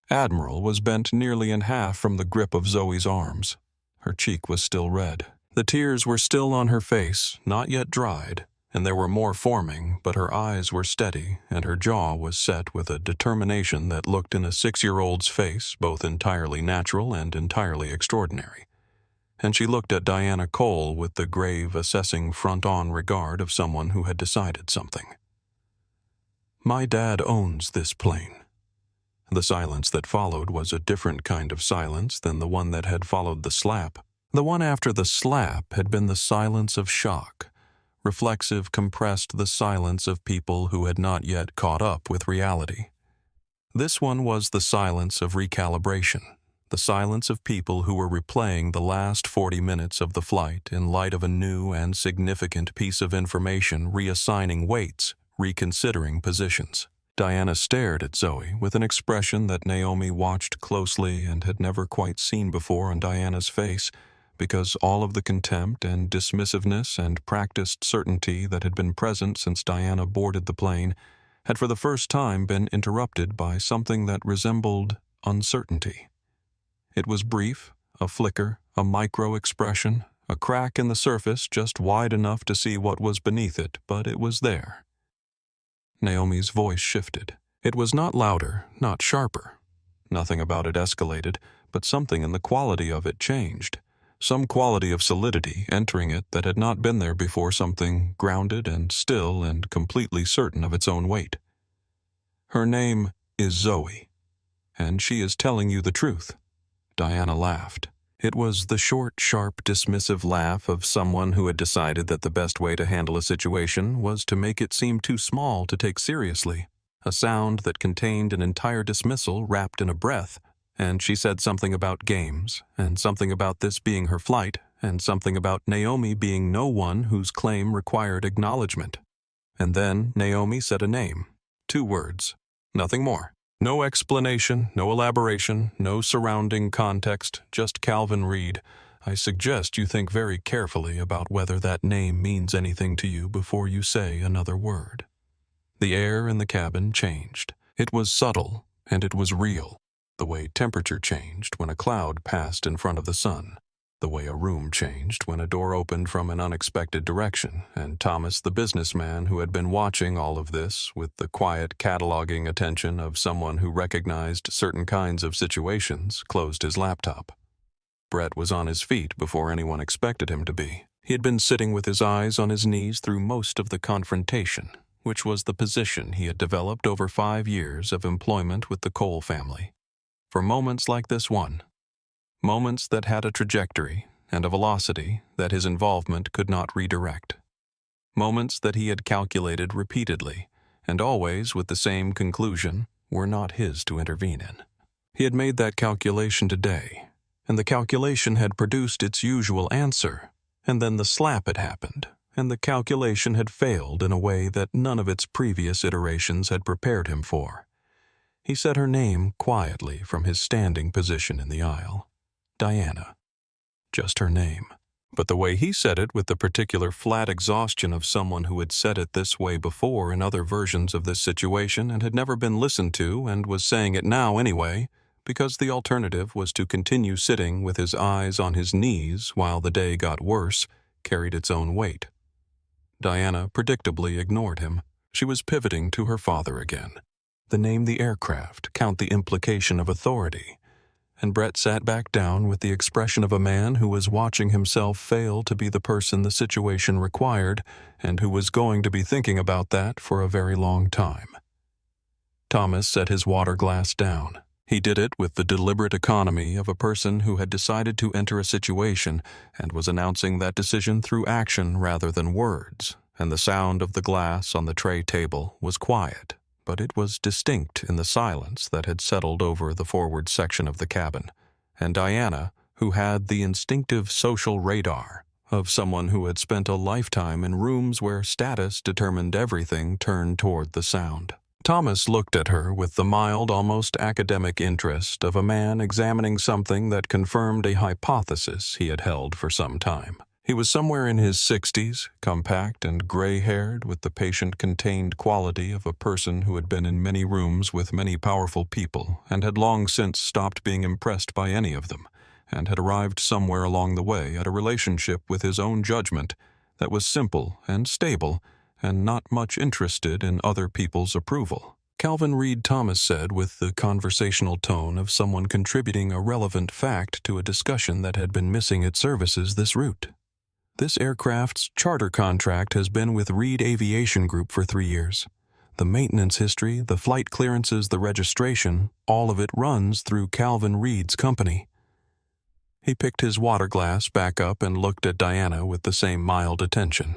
Admiral was bent nearly in half from the grip of Zoe's arms. Her cheek was still red. The tears were still on her face, not yet dried, and there were more forming, but her eyes were steady, and her jaw was set with a determination that looked in a 6-year-old's face both entirely natural and entirely extraordinary. And she looked at Diana Cole with the grave, assessing front-on regard of someone who had decided something. "My dad owns this plane." The silence that followed was a different kind of silence than the one that had followed the slap. The one after the slap had been the silence of shock, reflexive, compressed, the silence of people who had not yet caught up with reality. This one was the silence of recalibration, the silence of people who were replaying the last 40 minutes of the flight in light of a new and significant piece of information, reassigning weights, reconsidering positions. Diana stared at Zoe with an expression that Naomi watched closely and had never quite seen before on Diana's face, because all of the contempt and dismissiveness and practiced certainty that had been present since Diana boarded the plane had for the first time been interrupted by something that resembled uncertainty. It was brief, a flicker, a micro-expression, a crack in the surface just wide enough to see what was beneath it, but it was there. Naomi's voice shifted. It was not louder, not sharper. Nothing about it escalated, but something in the quality of it changed. Some quality of solidity entering it that had not been there before, something grounded and still and completely certain of its own weight. "Her name is Zoe, and she is telling you the truth." Diana laughed. It was the short, sharp, dismissive laugh of someone who had decided that the best way to handle a situation was to make it seem too small to take seriously, a sound that contained an entire dismissal wrapped in a breath, and she said something about games, and something about this being her flight, and something about Naomi being no one whose claim required acknowledgement. And then Naomi said a name. 2 words. Nothing more. No explanation, no elaboration, no surrounding context, just Calvin Reed. I suggest you think very carefully about whether that name means anything to you before you say another word. The air in the cabin changed. It was subtle, and it was real. The way temperature changed when a cloud passed in front of the sun. The way a room changed when a door opened from an unexpected direction, and Thomas, the businessman who had been watching all of this with the quiet cataloging attention of someone who recognized certain kinds of situations, closed his laptop. Brett was on his feet before anyone expected him to be. He had been sitting with his eyes on his knees through most of the confrontation, which was the position he had developed over 5 years of employment with the Cole family. For moments like this one, moments that had a trajectory and a velocity that his involvement could not redirect. Moments that he had calculated repeatedly, and always with the same conclusion, were not his to intervene in. He had made that calculation today, and the calculation had produced its usual answer, and then the slap had happened, and the calculation had failed in a way that none of its previous iterations had prepared him for. He said her name quietly from his standing position in the aisle. Diana. Just her name. But the way he said it with the particular flat exhaustion of someone who had said it this way before in other versions of this situation and had never been listened to and was saying it now anyway, because the alternative was to continue sitting with his eyes on his knees while the day got worse, carried its own weight. Diana predictably ignored him. She was pivoting to her father again. The name the aircraft, count the implication of authority. And Brett sat back down with the expression of a man who was watching himself fail to be the person the situation required and who was going to be thinking about that for a very long time. Thomas set his water glass down. He did it with the deliberate economy of a person who had decided to enter a situation and was announcing that decision through action rather than words, and the sound of the glass on the tray table was quiet, but it was distinct in the silence that had settled over the forward section of the cabin, and Diana, who had the instinctive social radar of someone who had spent a lifetime in rooms where status determined everything, turned toward the sound. Thomas looked at her with the mild, almost academic interest of a man examining something that confirmed a hypothesis he had held for some time. He was somewhere in his 60s, compact and gray-haired, with the patient-contained quality of a person who had been in many rooms with many powerful people and had long since stopped being impressed by any of them, and had arrived somewhere along the way at a relationship with his own judgment that was simple and stable and not much interested in other people's approval. Calvin Reed Thomas said with the conversational tone of someone contributing a relevant fact to a discussion that had been missing its services this route. This aircraft's charter contract has been with Reed Aviation Group for 3 years. The maintenance history, the flight clearances, the registration, all of it runs through Calvin Reed's company. He picked his water glass back up and looked at Diana with the same mild attention.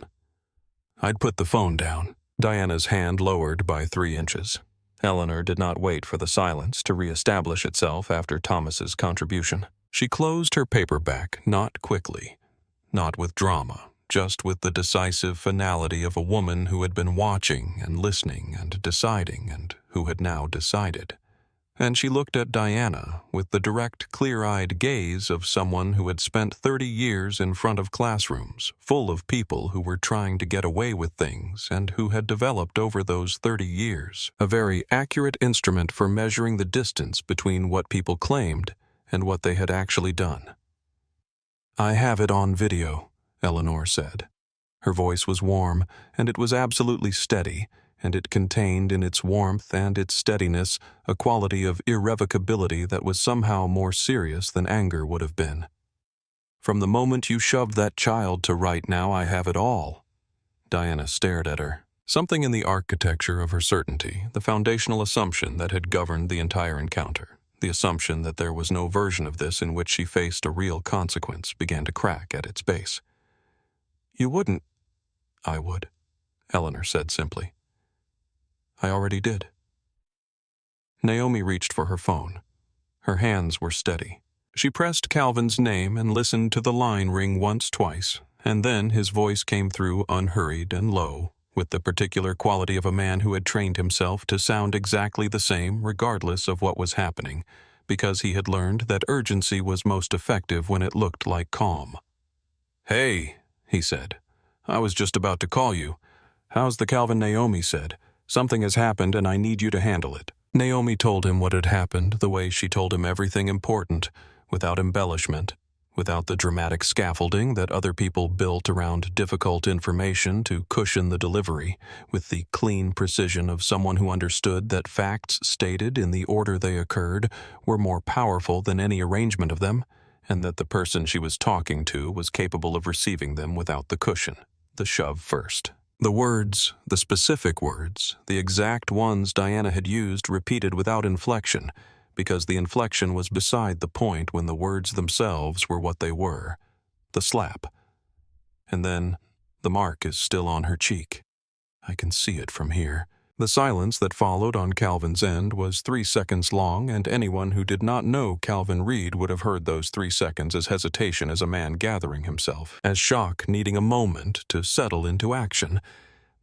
I'd put the phone down. Diana's hand lowered by 3 inches. Eleanor did not wait for the silence to reestablish itself after Thomas's contribution. She closed her paperback, not quickly, not with drama, just with the decisive finality of a woman who had been watching and listening and deciding and who had now decided. And she looked at Diana with the direct, clear-eyed gaze of someone who had spent 30 years in front of classrooms full of people who were trying to get away with things and who had developed over those 30 years a very accurate instrument for measuring the distance between what people claimed and what they had actually done. I have it on video, Eleanor said. Her voice was warm, and it was absolutely steady, and it contained in its warmth and its steadiness a quality of irrevocability that was somehow more serious than anger would have been. From the moment you shoved that child to right now, I have it all. Diana stared at her. Something in the architecture of her certainty, the foundational assumption that had governed the entire encounter, the assumption that there was no version of this in which she faced a real consequence, began to crack at its base. You wouldn't. I would, Eleanor said simply. I already did. Naomi reached for her phone. Her hands were steady. She pressed Calvin's name and listened to the line ring once, twice, and then his voice came through unhurried and low, with the particular quality of a man who had trained himself to sound exactly the same regardless of what was happening, because he had learned that urgency was most effective when it looked like calm. "Hey," he said. "I was just about to call you. How's the Calvin?" Naomi said. "Something has happened and I need you to handle it." Naomi told him what had happened the way she told him everything important, without embellishment, without the dramatic scaffolding that other people built around difficult information to cushion the delivery, with the clean precision of someone who understood that facts stated in the order they occurred were more powerful than any arrangement of them, and that the person she was talking to was capable of receiving them without the cushion, the shove first. The words, the specific words, the exact ones Diana had used repeated without inflection, because the inflection was beside the point when the words themselves were what they were, the slap. And then, the mark is still on her cheek. I can see it from here. The silence that followed on Calvin's end was 3 seconds long, and anyone who did not know Calvin Reed would have heard those 3 seconds as hesitation as a man gathering himself, as shock needing a moment to settle into action.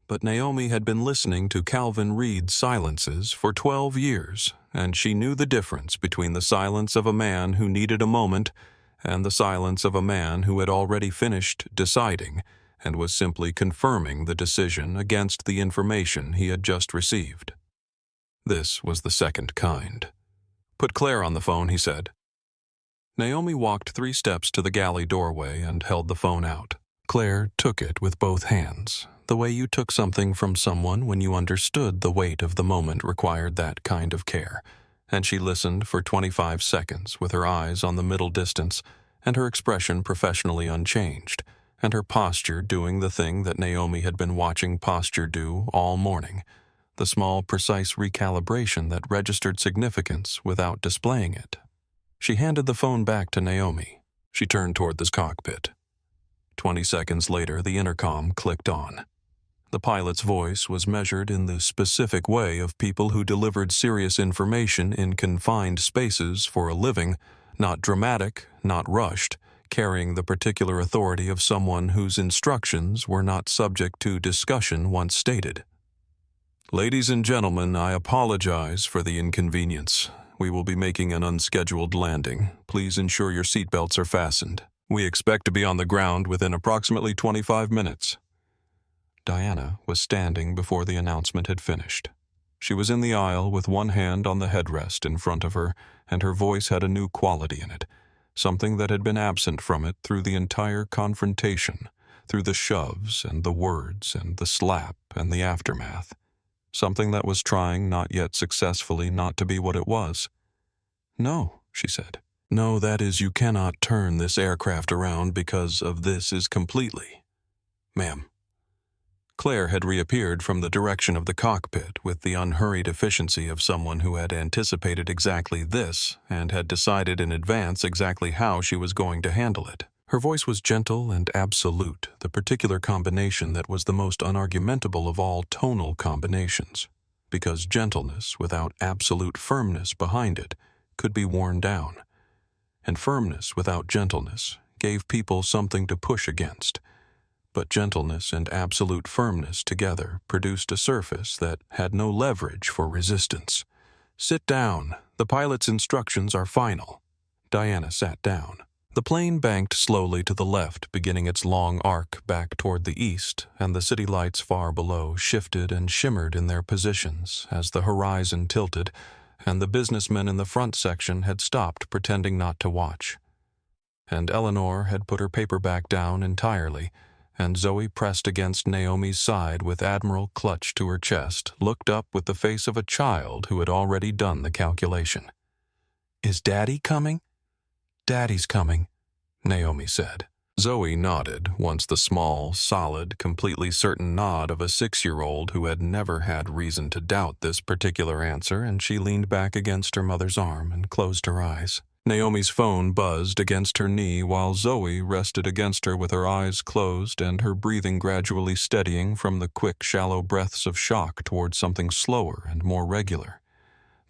But Naomi had been listening to Calvin Reed's silences for 12 years, and she knew the difference between the silence of a man who needed a moment and the silence of a man who had already finished deciding and was simply confirming the decision against the information he had just received. This was the second kind. "Put Claire on the phone," he said. Naomi walked 3 steps to the galley doorway and held the phone out. Claire took it with both hands, the way you took something from someone when you understood the weight of the moment required that kind of care, and she listened for 25 seconds with her eyes on the middle distance and her expression professionally unchanged, and her posture doing the thing that Naomi had been watching posture do all morning, the small, precise recalibration that registered significance without displaying it. She handed the phone back to Naomi. She turned toward the cockpit. 20 seconds later, the intercom clicked on. The pilot's voice was measured in the specific way of people who delivered serious information in confined spaces for a living, not dramatic, not rushed, carrying the particular authority of someone whose instructions were not subject to discussion once stated. "Ladies and gentlemen, I apologize for the inconvenience. We will be making an unscheduled landing. Please ensure your seatbelts are fastened. We expect to be on the ground within approximately 25 minutes. Diana was standing before the announcement had finished. She was in the aisle with one hand on the headrest in front of her, and her voice had a new quality in it, something that had been absent from it through the entire confrontation, through the shoves and the words and the slap and the aftermath, something that was trying not yet successfully not to be what it was. "No," she said. "No, that is, you cannot turn this aircraft around because of this is completely. Ma'am." Claire had reappeared from the direction of the cockpit with the unhurried efficiency of someone who had anticipated exactly this and had decided in advance exactly how she was going to handle it. Her voice was gentle and absolute, the particular combination that was the most unargumentable of all tonal combinations, because gentleness without absolute firmness behind it could be worn down, and firmness without gentleness gave people something to push against. But gentleness and absolute firmness together produced a surface that had no leverage for resistance. "Sit down. The pilot's instructions are final." Diana sat down. The plane banked slowly to the left, beginning its long arc back toward the east, and the city lights far below shifted and shimmered in their positions as the horizon tilted, and the businessmen in the front section had stopped pretending not to watch. And Eleanor had put her paperback down entirely, and Zoe, pressed against Naomi's side with Admiral clutched to her chest, looked up with the face of a child who had already done the calculation. "Is Daddy coming?" "Daddy's coming," Naomi said. Zoe nodded once the small, solid, completely certain nod of a 6-year-old who had never had reason to doubt this particular answer, and she leaned back against her mother's arm and closed her eyes. Naomi's phone buzzed against her knee while Zoe rested against her with her eyes closed and her breathing gradually steadying from the quick, shallow breaths of shock towards something slower and more regular,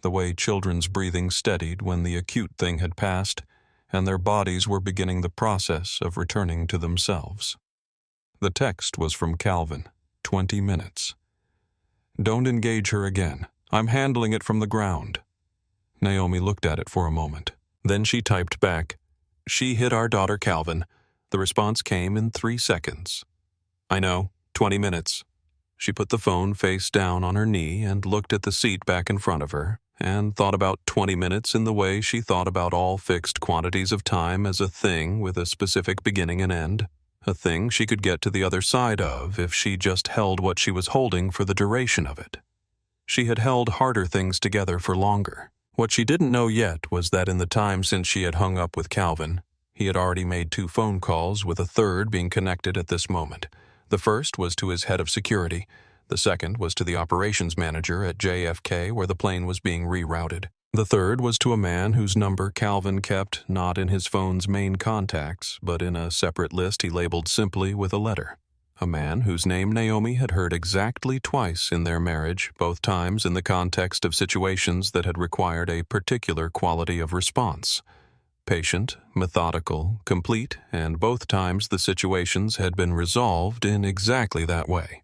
the way children's breathing steadied when the acute thing had passed and their bodies were beginning the process of returning to themselves. The text was from Calvin, 20 minutes. Don't engage her again. I'm handling it from the ground. Naomi looked at it for a moment. Then she typed back, "She hit our daughter Calvin." The response came in 3 seconds. "I know, 20 minutes. She put the phone face down on her knee and looked at the seat back in front of her, and thought about 20 minutes in the way she thought about all fixed quantities of time as a thing with a specific beginning and end, a thing she could get to the other side of if she just held what she was holding for the duration of it. She had held harder things together for longer. What she didn't know yet was that in the time since she had hung up with Calvin, he had already made 2 phone calls, with a third being connected at this moment. The first was to his head of security. The second was to the operations manager at JFK, where the plane was being rerouted. The third was to a man whose number Calvin kept not in his phone's main contacts, but in a separate list he labeled simply with a letter. A man whose name Naomi had heard exactly twice in their marriage, both times in the context of situations that had required a particular quality of response. Patient, methodical, complete, and both times the situations had been resolved in exactly that way.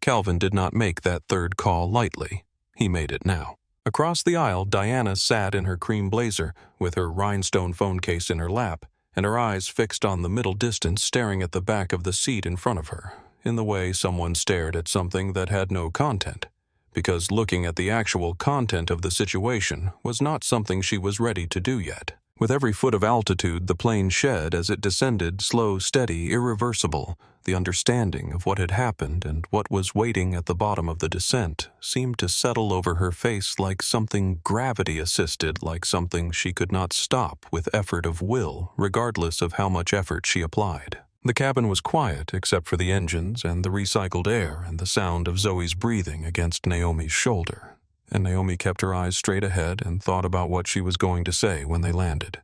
Calvin did not make that third call lightly. He made it now. Across the aisle, Diana sat in her cream blazer, with her rhinestone phone case in her lap, and her eyes fixed on the middle distance, staring at the back of the seat in front of her, in the way someone stared at something that had no content, because looking at the actual content of the situation was not something she was ready to do yet. With every foot of altitude the plane shed as it descended, slow, steady, irreversible, the understanding of what had happened and what was waiting at the bottom of the descent seemed to settle over her face like something gravity-assisted, like something she could not stop with effort of will, regardless of how much effort she applied. The cabin was quiet except for the engines and the recycled air and the sound of Zoe's breathing against Naomi's shoulder. And Naomi kept her eyes straight ahead and thought about what she was going to say when they landed.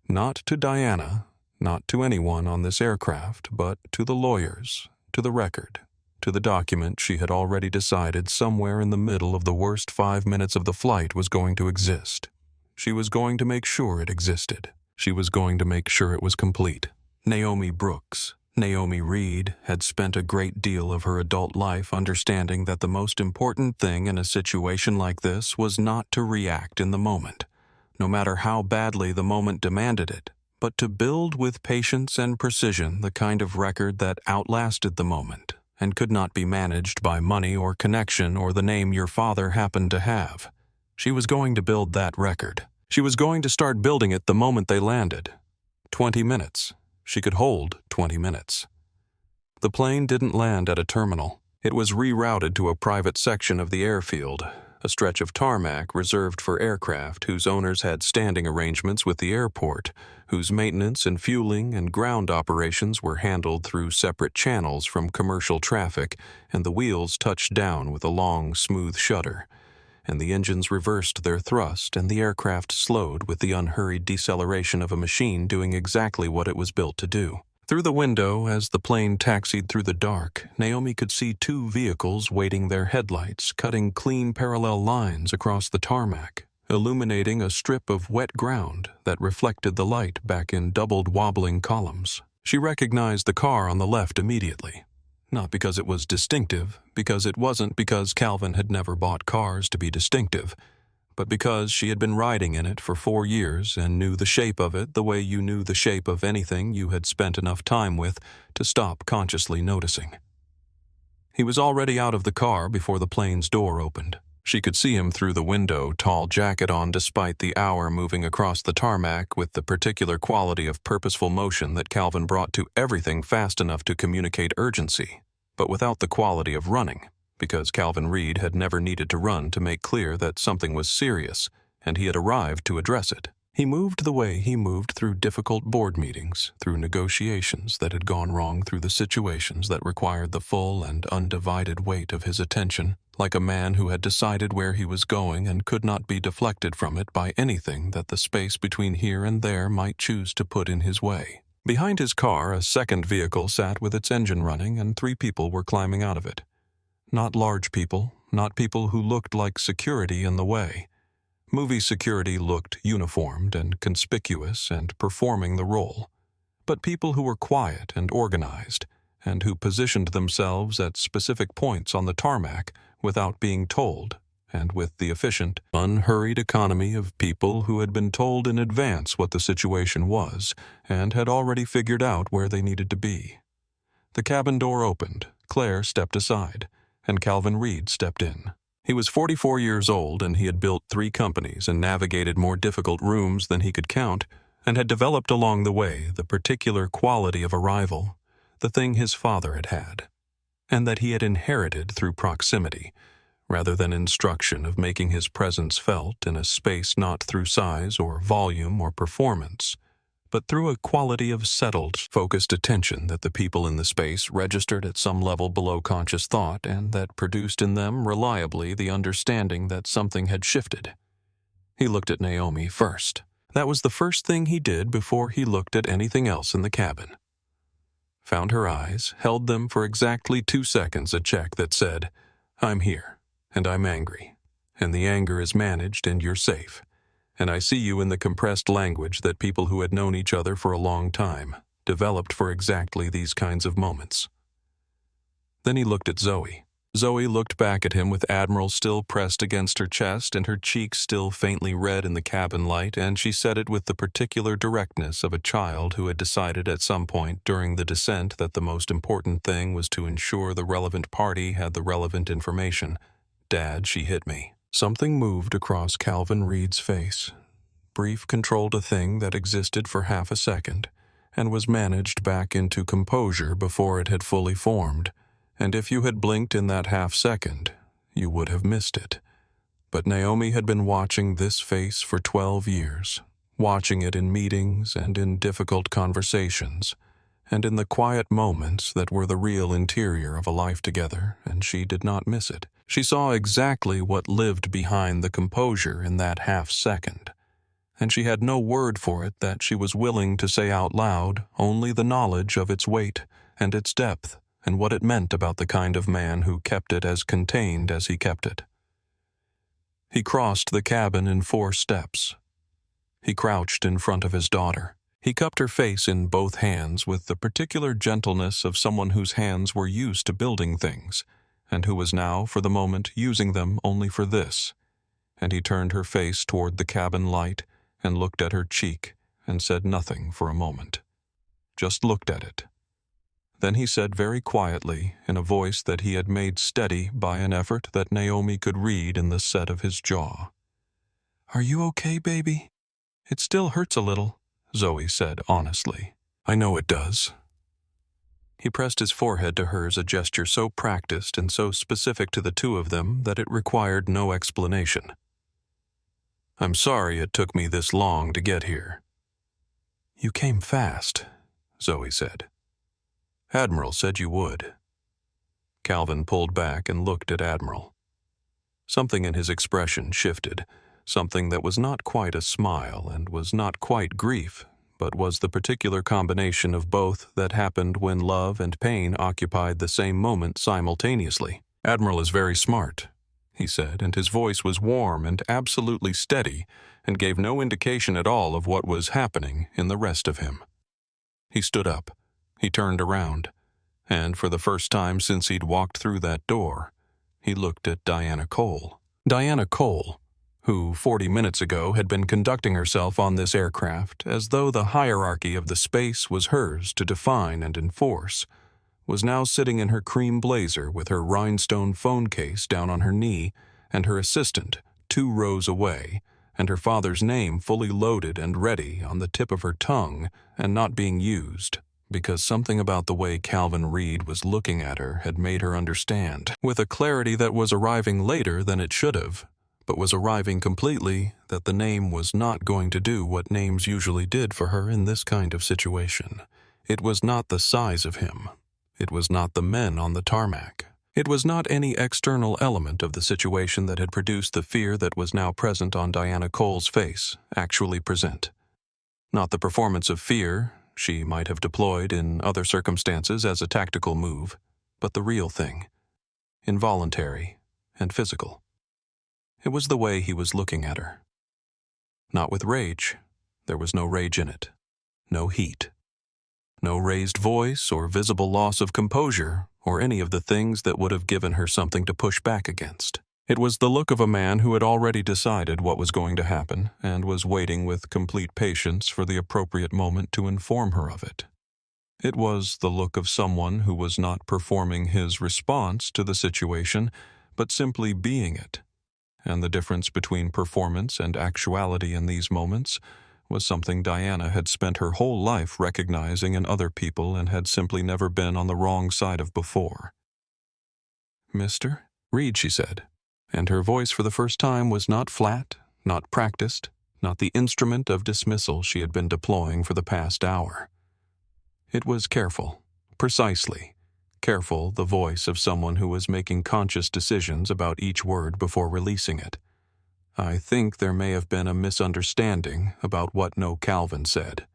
Not to Diana, not to anyone on this aircraft, but to the lawyers, to the record, to the document she had already decided somewhere in the middle of the worst 5 minutes of the flight was going to exist. She was going to make sure it existed. She was going to make sure it was complete. Naomi Brooks, Naomi Reed, had spent a great deal of her adult life understanding that the most important thing in a situation like this was not to react in the moment, no matter how badly the moment demanded it, but to build with patience and precision the kind of record that outlasted the moment and could not be managed by money or connection or the name your father happened to have. She was going to build that record. She was going to start building it the moment they landed. 20 minutes. She could hold 20 minutes. The plane didn't land at a terminal. It was rerouted to a private section of the airfield, a stretch of tarmac reserved for aircraft whose owners had standing arrangements with the airport, whose maintenance and fueling and ground operations were handled through separate channels from commercial traffic, and the wheels touched down with a long, smooth shudder, and the engines reversed their thrust, and the aircraft slowed with the unhurried deceleration of a machine doing exactly what it was built to do. Through the window, as the plane taxied through the dark, Naomi could see 2 vehicles waiting their headlights, cutting clean parallel lines across the tarmac, illuminating a strip of wet ground that reflected the light back in doubled wobbling columns. She recognized the car on the left immediately. Not because it was distinctive, because it wasn't because Calvin had never bought cars to be distinctive, but because she had been riding in it for 4 years and knew the shape of it the way you knew the shape of anything you had spent enough time with to stop consciously noticing. He was already out of the car before the plane's door opened. She could see him through the window, tall jacket on despite the hour moving across the tarmac with the particular quality of purposeful motion that Calvin brought to everything fast enough to communicate urgency, but without the quality of running, because Calvin Reed had never needed to run to make clear that something was serious, and he had arrived to address it. He moved the way he moved through difficult board meetings, through negotiations that had gone wrong, through the situations that required the full and undivided weight of his attention, like a man who had decided where he was going and could not be deflected from it by anything that the space between here and there might choose to put in his way. Behind his car, a second vehicle sat with its engine running, and 3 people were climbing out of it. Not large people, not people who looked like security in the way. Movie security looked uniformed and conspicuous and performing the role, but people who were quiet and organized, and who positioned themselves at specific points on the tarmac without being told, and with the efficient, unhurried economy of people who had been told in advance what the situation was and had already figured out where they needed to be. The cabin door opened, Claire stepped aside, and Calvin Reed stepped in. He was 44 years old, and he had built 3 companies and navigated more difficult rooms than he could count, and had developed along the way the particular quality of arrival, the thing his father had had, and that he had inherited through proximity, rather than instruction of making his presence felt in a space not through size or volume or performance, but through a quality of settled, focused attention that the people in the space registered at some level below conscious thought and that produced in them reliably the understanding that something had shifted. He looked at Naomi first. That was the first thing he did before he looked at anything else in the cabin. Found her eyes, held them for exactly 2 seconds, a check that said, "I'm here, and I'm angry, and the anger is managed and you're safe. And I see you in the compressed language that people who had known each other for a long time developed for exactly these kinds of moments." Then he looked at Zoe. Zoe looked back at him with Admiral still pressed against her chest and her cheeks still faintly red in the cabin light, and she said it with the particular directness of a child who had decided at some point during the descent that the most important thing was to ensure the relevant party had the relevant information. "Dad, she hit me." Something moved across Calvin Reed's face. Brief controlled a thing that existed for half a second and was managed back into composure before it had fully formed, and if you had blinked in that half second, you would have missed it. But Naomi had been watching this face for 12 years, watching it in meetings and in difficult conversations, and in the quiet moments that were the real interior of a life together, and she did not miss it. She saw exactly what lived behind the composure in that half second, and she had no word for it that she was willing to say out loud, only the knowledge of its weight and its depth and what it meant about the kind of man who kept it as contained as he kept it. He crossed the cabin in 4 steps. He crouched in front of his daughter. He cupped her face in both hands with the particular gentleness of someone whose hands were used to building things, and who was now, for the moment, using them only for this. And he turned her face toward the cabin light and looked at her cheek and said nothing for a moment. Just looked at it. Then he said very quietly, in a voice that he had made steady by an effort that Naomi could read in the set of his jaw, "Are you okay, baby? It still hurts a little," Zoe said honestly. "I know it does." He pressed his forehead to hers, a gesture so practiced and so specific to the 2 of them that it required no explanation. "I'm sorry it took me this long to get here." "You came fast," Zoe said. "Admiral said you would." Calvin pulled back and looked at Admiral. Something in his expression shifted, something that was not quite a smile and was not quite grief, but was the particular combination of both that happened when love and pain occupied the same moment simultaneously. "Admiral is very smart," he said, and his voice was warm and absolutely steady and gave no indication at all of what was happening in the rest of him. He stood up. He turned around, and for the first time since he'd walked through that door, he looked at Diana Cole. Diana Cole, who 40 minutes ago had been conducting herself on this aircraft as though the hierarchy of the space was hers to define and enforce, was now sitting in her cream blazer with her rhinestone phone case down on her knee and her assistant 2 rows away, and her father's name fully loaded and ready on the tip of her tongue and not being used, because something about the way Calvin Reed was looking at her had made her understand, with a clarity that was arriving later than it should have, but was arriving completely, that the name was not going to do what names usually did for her in this kind of situation. It was not the size of him. It was not the men on the tarmac. It was not any external element of the situation that had produced the fear that was now present on Diana Cole's face, actually present. Not the performance of fear she might have deployed in other circumstances as a tactical move, but the real thing, involuntary and physical. It was the way he was looking at her. Not with rage. There was no rage in it. No heat. No raised voice or visible loss of composure or any of the things that would have given her something to push back against. It was the look of a man who had already decided what was going to happen and was waiting with complete patience for the appropriate moment to inform her of it. It was the look of someone who was not performing his response to the situation, but simply being it. And the difference between performance and actuality in these moments was something Diana had spent her whole life recognizing in other people and had simply never been on the wrong side of before. "Mr. Reed," she said, and her voice for the first time was not flat, not practiced, not the instrument of dismissal she had been deploying for the past hour. It was careful, precisely, careful, the voice of someone who was making conscious decisions about each word before releasing it. "I think there may have been a misunderstanding about what No Calvin said."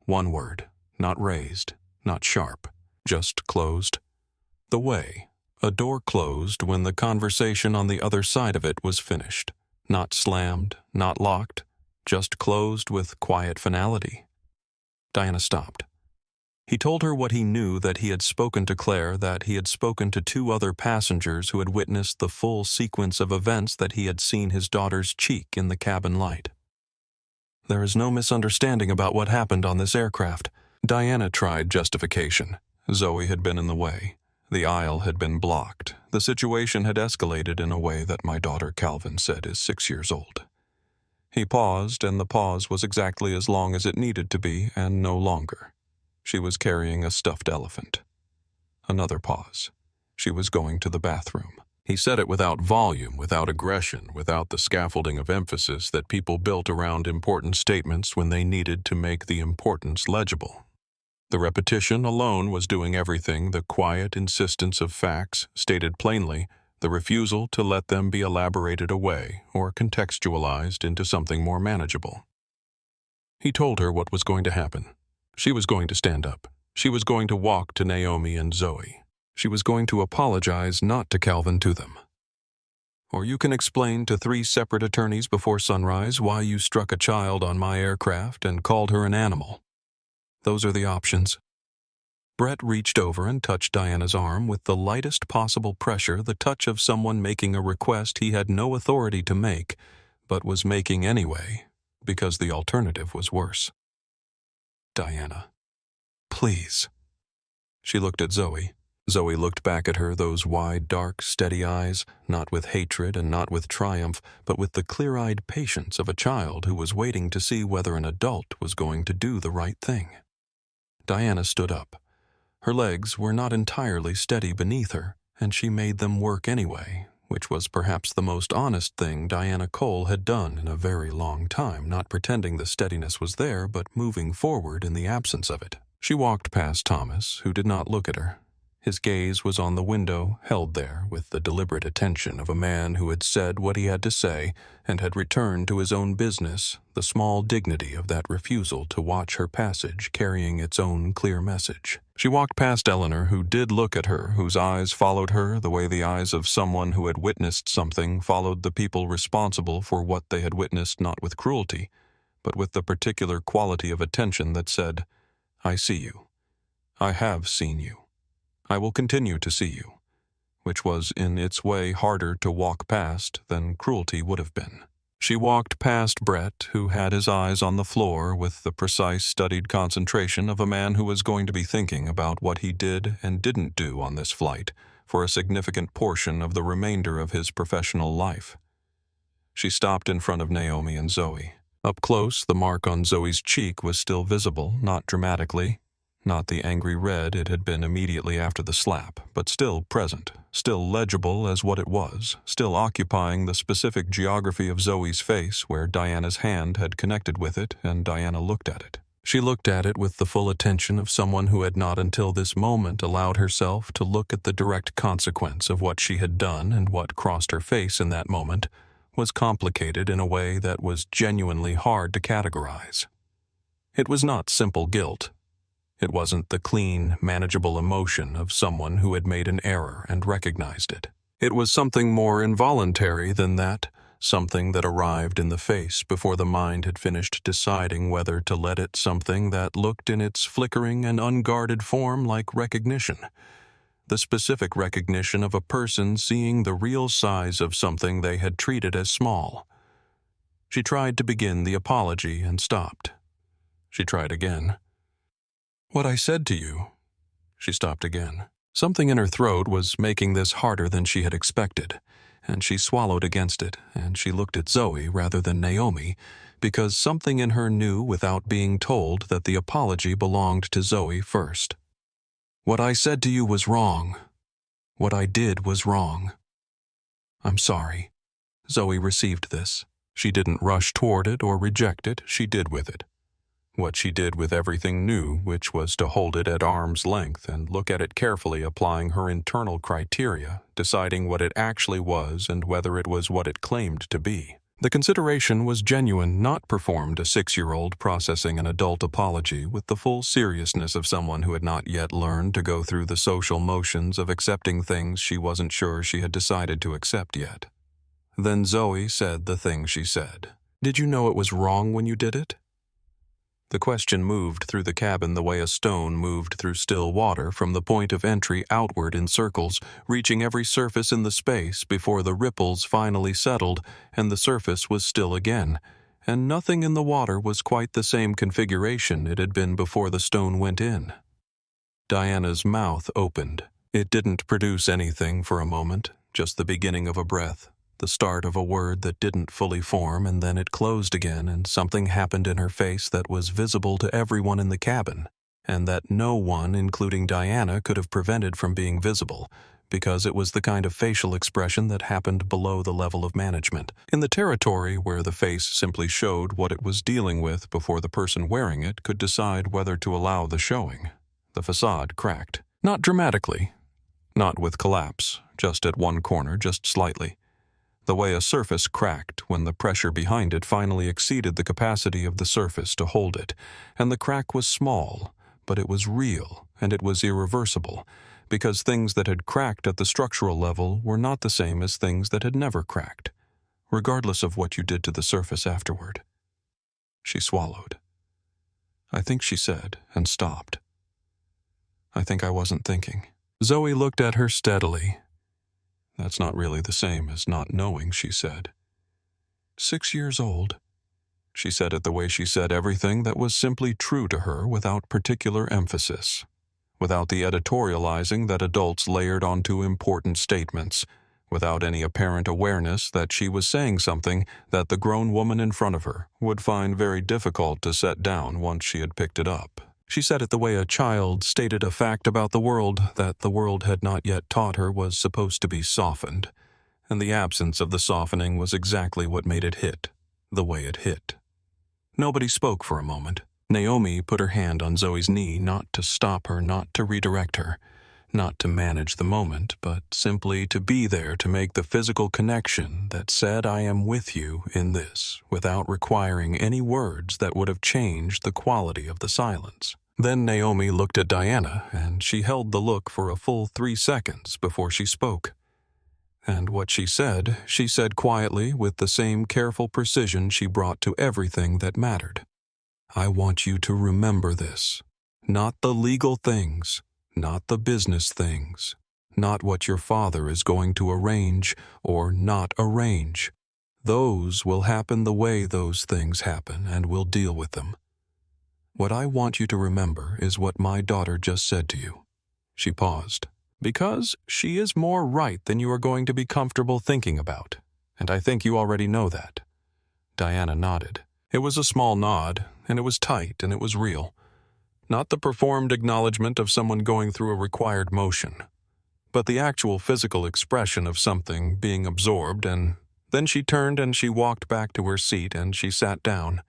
One word, not raised, not sharp, just closed. The way. A door closed when the conversation on the other side of it was finished. Not slammed, not locked, just closed with quiet finality. Diana stopped. He told her what he knew, that he had spoken to Claire, that he had spoken to 2 other passengers who had witnessed the full sequence of events, that he had seen his daughter's cheek in the cabin light. "There is no misunderstanding about what happened on this aircraft." Diana tried justification. Zoe had been in the way. The aisle had been blocked. The situation had escalated in a way that my daughter, Calvin, said is 6 years old. He paused, and the pause was exactly as long as it needed to be, and no longer. She was carrying a stuffed elephant. Another pause. She was going to the bathroom. He said it without volume, without aggression, without the scaffolding of emphasis that people built around important statements when they needed to make the importance legible. The repetition alone was doing everything, the quiet insistence of facts, stated plainly, the refusal to let them be elaborated away or contextualized into something more manageable. He told her what was going to happen. She was going to stand up. She was going to walk to Naomi and Zoe. She was going to apologize not to Calvin, to them. "Or you can explain to 3 separate attorneys before sunrise why you struck a child on my aircraft and called her an animal. Those are the options." Brett reached over and touched Diana's arm with the lightest possible pressure, the touch of someone making a request he had no authority to make, but was making anyway, because the alternative was worse. "Diana, please." She looked at Zoe. Zoe looked back at her, those wide, dark, steady eyes, not with hatred and not with triumph, but with the clear-eyed patience of a child who was waiting to see whether an adult was going to do the right thing. Diana stood up. Her legs were not entirely steady beneath her, and she made them work anyway, which was perhaps the most honest thing Diana Cole had done in a very long time, not pretending the steadiness was there, but moving forward in the absence of it. She walked past Thomas, who did not look at her. His gaze was on the window, held there with the deliberate attention of a man who had said what he had to say and had returned to his own business, the small dignity of that refusal to watch her passage carrying its own clear message. She walked past Eleanor, who did look at her, whose eyes followed her the way the eyes of someone who had witnessed something followed the people responsible for what they had witnessed, not with cruelty, but with the particular quality of attention that said, "I see you. I have seen you. I will continue to see you," which was in its way harder to walk past than cruelty would have been. She walked past Brett, who had his eyes on the floor with the precise, studied concentration of a man who was going to be thinking about what he did and didn't do on this flight for a significant portion of the remainder of his professional life. She stopped in front of Naomi and Zoe. Up close, the mark on Zoe's cheek was still visible, not dramatically, not the angry red it had been immediately after the slap, but still present, still legible as what it was, still occupying the specific geography of Zoe's face where Diana's hand had connected with it, and Diana looked at it. She looked at it with the full attention of someone who had not until this moment allowed herself to look at the direct consequence of what she had done, and what crossed her face in that moment was complicated in a way that was genuinely hard to categorize. It was not simple guilt. It wasn't the clean, manageable emotion of someone who had made an error and recognized it. It was something more involuntary than that, something that arrived in the face before the mind had finished deciding whether to let it, something that looked in its flickering and unguarded form like recognition. The specific recognition of a person seeing the real size of something they had treated as small. She tried to begin the apology and stopped. She tried again. "What I said to you." She stopped again. Something in her throat was making this harder than she had expected, and she swallowed against it, and she looked at Zoe rather than Naomi, because something in her knew without being told that the apology belonged to Zoe first. "What I said to you was wrong. What I did was wrong. I'm sorry." Zoe received this. She didn't rush toward it or reject it, she did with it. What she did with everything new, which was to hold it at arm's length and look at it carefully, applying her internal criteria, deciding what it actually was and whether it was what it claimed to be. The consideration was genuine, not performed a 6-year-old processing an adult apology with the full seriousness of someone who had not yet learned to go through the social motions of accepting things she wasn't sure she had decided to accept yet. Then Zoe said the thing she said. "Did you know it was wrong when you did it?" The question moved through the cabin the way a stone moved through still water from the point of entry outward in circles, reaching every surface in the space before the ripples finally settled and the surface was still again, and nothing in the water was quite the same configuration it had been before the stone went in. Diana's mouth opened. It didn't produce anything for a moment, just the beginning of a breath. The start of a word that didn't fully form, and then it closed again, and something happened in her face that was visible to everyone in the cabin, and that no one, including Diana, could have prevented from being visible, because it was the kind of facial expression that happened below the level of management, in the territory where the face simply showed what it was dealing with before the person wearing it could decide whether to allow the showing. The facade cracked. Not dramatically. Not with collapse, just at one corner, just slightly. The way a surface cracked when the pressure behind it finally exceeded the capacity of the surface to hold it, and the crack was small, but it was real, and it was irreversible, because things that had cracked at the structural level were not the same as things that had never cracked, regardless of what you did to the surface afterward. She swallowed. "I think," she said, and stopped. "I think I wasn't thinking." Zoe looked at her steadily. "That's not really the same as not knowing," she said. 6 years old. She said it the way she said everything that was simply true to her without particular emphasis, without the editorializing that adults layered onto important statements, without any apparent awareness that she was saying something that the grown woman in front of her would find very difficult to set down once she had picked it up. She said it the way a child stated a fact about the world that the world had not yet taught her was supposed to be softened, and the absence of the softening was exactly what made it hit, the way it hit. Nobody spoke for a moment. Naomi put her hand on Zoe's knee, not to stop her, not to redirect her, not to manage the moment, but simply to be there to make the physical connection that said, "I am with you in this," without requiring any words that would have changed the quality of the silence. Then Naomi looked at Diana, and she held the look for a full 3 seconds before she spoke. And what she said quietly with the same careful precision she brought to everything that mattered. "I want you to remember this. Not the legal things. Not the business things, not what your father is going to arrange or not arrange. Those will happen the way those things happen, and we'll deal with them. What I want you to remember is what my daughter just said to you." She paused. "Because she is more right than you are going to be comfortable thinking about, and I think you already know that." Diana nodded. It was a small nod, and it was tight, and it was real. Not the performed acknowledgement of someone going through a required motion, but the actual physical expression of something being absorbed, and then she turned and she walked back to her seat and she sat down,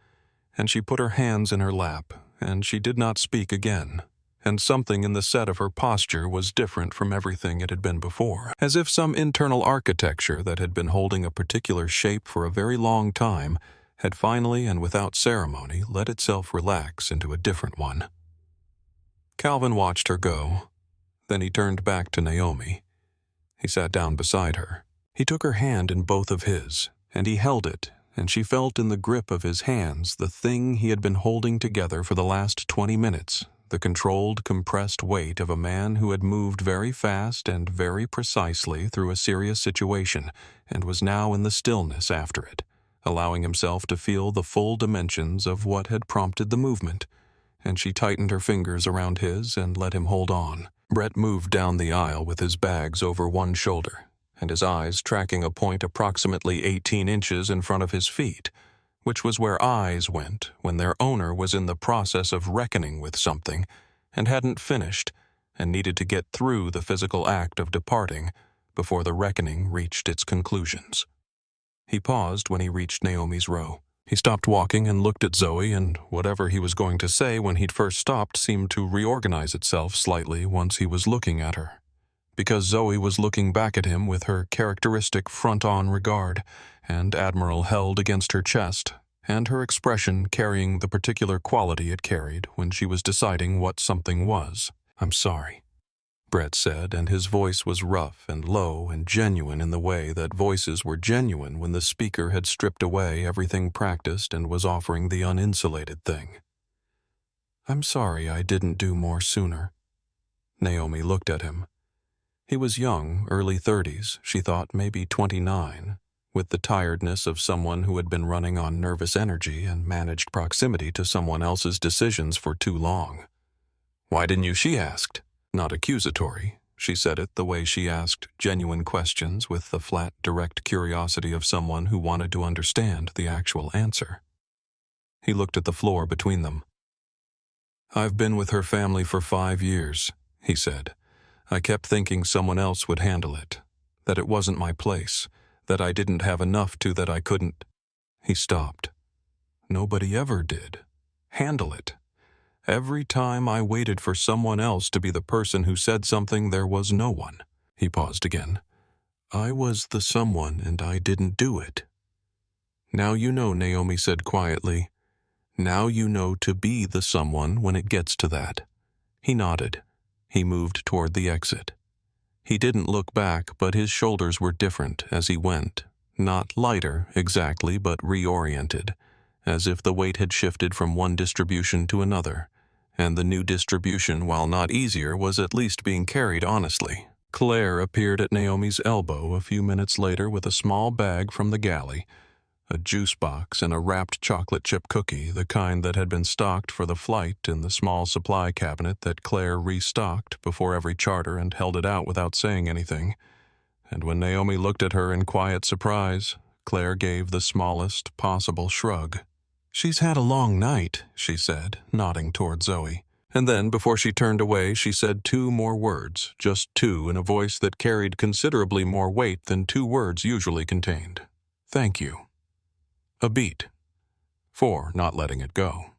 and she put her hands in her lap, and she did not speak again, and something in the set of her posture was different from everything it had been before, as if some internal architecture that had been holding a particular shape for a very long time had finally and without ceremony let itself relax into a different one. Calvin watched her go. Then he turned back to Naomi. He sat down beside her. He took her hand in both of his, and he held it, and she felt in the grip of his hands the thing he had been holding together for the last 20 minutes, the controlled, compressed weight of a man who had moved very fast and very precisely through a serious situation and was now in the stillness after it, allowing himself to feel the full dimensions of what had prompted the movement, and she tightened her fingers around his and let him hold on. Brett moved down the aisle with his bags over one shoulder, and his eyes tracking a point approximately 18 inches in front of his feet, which was where eyes went when their owner was in the process of reckoning with something and hadn't finished and needed to get through the physical act of departing before the reckoning reached its conclusions. He paused when he reached Naomi's row. He stopped walking and looked at Zoe, and whatever he was going to say when he'd first stopped seemed to reorganize itself slightly once he was looking at her. Because Zoe was looking back at him with her characteristic front-on regard, and Admiral held against her chest, and her expression carrying the particular quality it carried when she was deciding what something was. "I'm sorry," Brett said, and his voice was rough and low and genuine in the way that voices were genuine when the speaker had stripped away everything practiced and was offering the uninsulated thing. "I'm sorry I didn't do more sooner." Naomi looked at him. He was young, early 30s, she thought maybe 29, with the tiredness of someone who had been running on nervous energy and managed proximity to someone else's decisions for too long. "Why didn't you?" she asked. Not accusatory. She said it the way she asked genuine questions with the flat, direct curiosity of someone who wanted to understand the actual answer. He looked at the floor between them. "I've been with her family for 5 years, he said. "I kept thinking someone else would handle it, that it wasn't my place, that I didn't have enough to that I couldn't." He stopped. "Nobody ever did. Handle it. Every time I waited for someone else to be the person who said something, there was no one." He paused again. "I was the someone and I didn't do it." "Now you know," Naomi said quietly. "Now you know to be the someone when it gets to that." He nodded. He moved toward the exit. He didn't look back, but his shoulders were different as he went. Not lighter, exactly, but reoriented, as if the weight had shifted from one distribution to another, and the new distribution, while not easier, was at least being carried honestly. Claire appeared at Naomi's elbow a few minutes later with a small bag from the galley, a juice box and a wrapped chocolate chip cookie, the kind that had been stocked for the flight in the small supply cabinet that Claire restocked before every charter and held it out without saying anything. And when Naomi looked at her in quiet surprise, Claire gave the smallest possible shrug. "She's had a long night," she said, nodding toward Zoe. And then, before she turned away, she said 2 more words, just 2 in a voice that carried considerably more weight than 2 words usually contained. "Thank you." A beat. For not letting it go.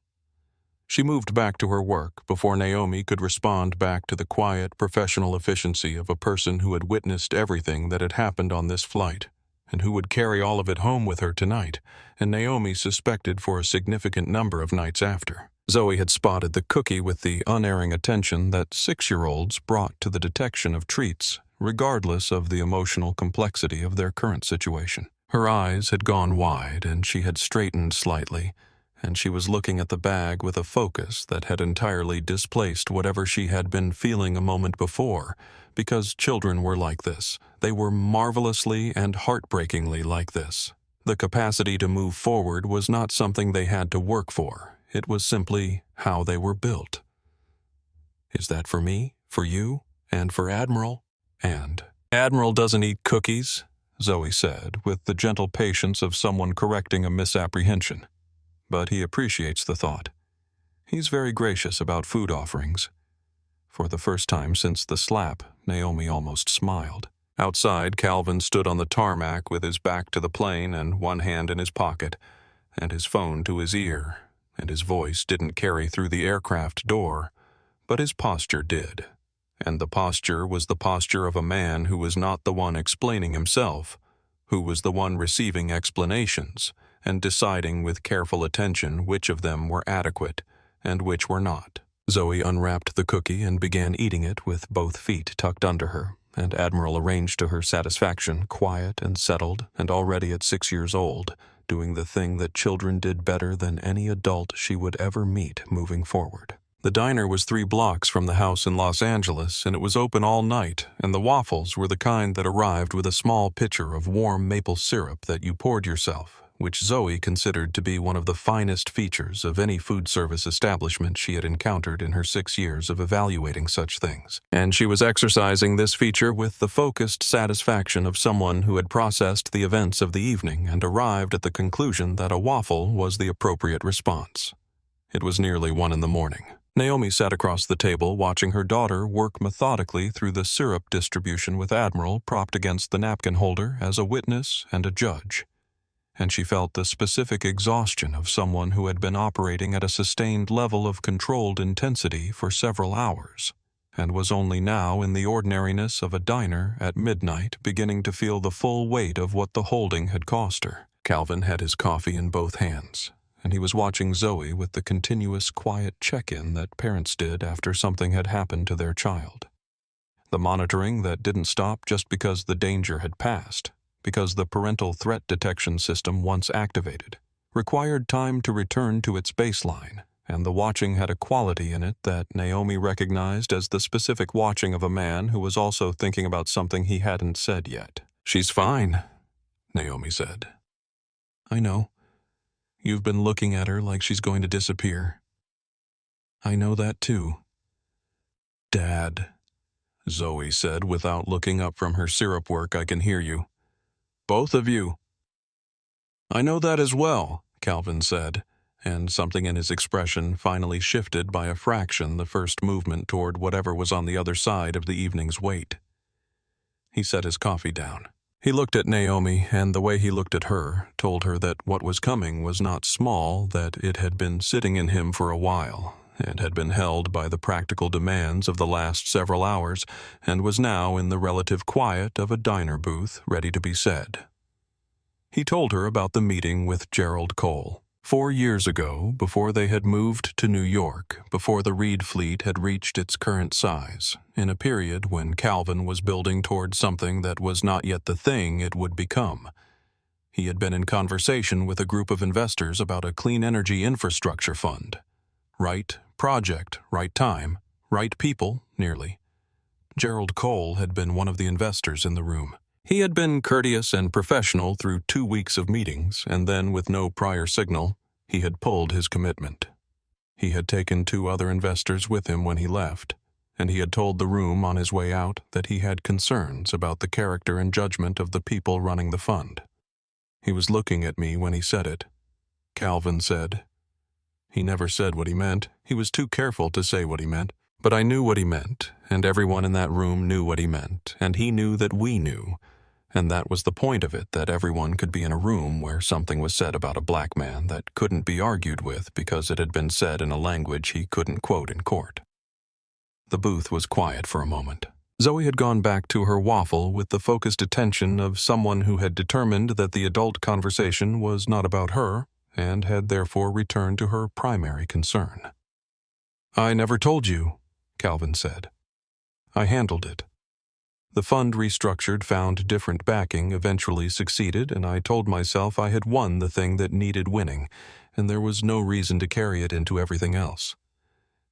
She moved back to her work before Naomi could respond back to the quiet, professional efficiency of a person who had witnessed everything that had happened on this flight, and who would carry all of it home with her tonight, and Naomi suspected for a significant number of nights after. Zoe had spotted the cookie with the unerring attention that 6-year-olds brought to the detection of treats, regardless of the emotional complexity of their current situation. Her eyes had gone wide, and she had straightened slightly, and she was looking at the bag with a focus that had entirely displaced whatever she had been feeling a moment before, because children were like this. They were marvelously and heartbreakingly like this. The capacity to move forward was not something they had to work for. It was simply how they were built. "Is that for me, for you, and for Admiral?" And "Admiral doesn't eat cookies," Zoe said, with the gentle patience of someone correcting a misapprehension. "But he appreciates the thought. He's very gracious about food offerings." For the first time since the slap, Naomi almost smiled. Outside, Calvin stood on the tarmac with his back to the plane and one hand in his pocket, and his phone to his ear, and his voice didn't carry through the aircraft door, but his posture did. And the posture was the posture of a man who was not the one explaining himself, who was the one receiving explanations and deciding with careful attention which of them were adequate and which were not. Zoe unwrapped the cookie and began eating it with both feet tucked under her, and Admiral arranged to her satisfaction, quiet and settled, and already at 6 years old, doing the thing that children did better than any adult she would ever meet moving forward. The diner was 3 blocks from the house in Los Angeles, and it was open all night, and the waffles were the kind that arrived with a small pitcher of warm maple syrup that you poured yourself, which Zoe considered to be one of the finest features of any food service establishment she had encountered in her 6 years of evaluating such things. And she was exercising this feature with the focused satisfaction of someone who had processed the events of the evening and arrived at the conclusion that a waffle was the appropriate response. It was nearly 1 a.m. Naomi sat across the table watching her daughter work methodically through the syrup distribution with Admiral propped against the napkin holder as a witness and a judge. And she felt the specific exhaustion of someone who had been operating at a sustained level of controlled intensity for several hours, and was only now in the ordinariness of a diner at midnight beginning to feel the full weight of what the holding had cost her. Calvin had his coffee in both hands, and he was watching Zoe with the continuous quiet check-in that parents did after something had happened to their child. The monitoring that didn't stop just because the danger had passed, because the parental threat detection system, once activated, required time to return to its baseline, and the watching had a quality in it that Naomi recognized as the specific watching of a man who was also thinking about something he hadn't said yet. "She's fine," Naomi said. "I know. You've been looking at her like she's going to disappear." "I know that too." "Dad," Zoe said without looking up from her syrup work. "I can hear you. Both of you." "I know that as well," Calvin said, and something in his expression finally shifted by a fraction the first movement toward whatever was on the other side of the evening's wait. He set his coffee down. He looked at Naomi, and the way he looked at her told her that what was coming was not small, that it had been sitting in him for a while, and had been held by the practical demands of the last several hours, and was now in the relative quiet of a diner booth ready to be said. He told her about the meeting with Gerald Cole. 4 years ago, before they had moved to New York, before the Reed fleet had reached its current size, in a period when Calvin was building toward something that was not yet the thing it would become. He had been in conversation with a group of investors about a clean energy infrastructure fund. Right project, right time, right people, nearly. Gerald Cole had been one of the investors in the room. He had been courteous and professional through 2 weeks of meetings, and then, with no prior signal, he had pulled his commitment. He had taken 2 other investors with him when he left, and he had told the room on his way out that he had concerns about the character and judgment of the people running the fund. He was looking at me when he said it. Calvin said. He never said what he meant. He was too careful to say what he meant. But I knew what he meant, and everyone in that room knew what he meant, and he knew that we knew. And that was the point of it, that everyone could be in a room where something was said about a black man that couldn't be argued with because it had been said in a language he couldn't quote in court. The booth was quiet for a moment. Zoe had gone back to her waffle with the focused attention of someone who had determined that the adult conversation was not about her, and had therefore returned to her primary concern. "I never told you," Calvin said. "I handled it. The fund restructured, found different backing, eventually succeeded, and I told myself I had won the thing that needed winning, and there was no reason to carry it into everything else."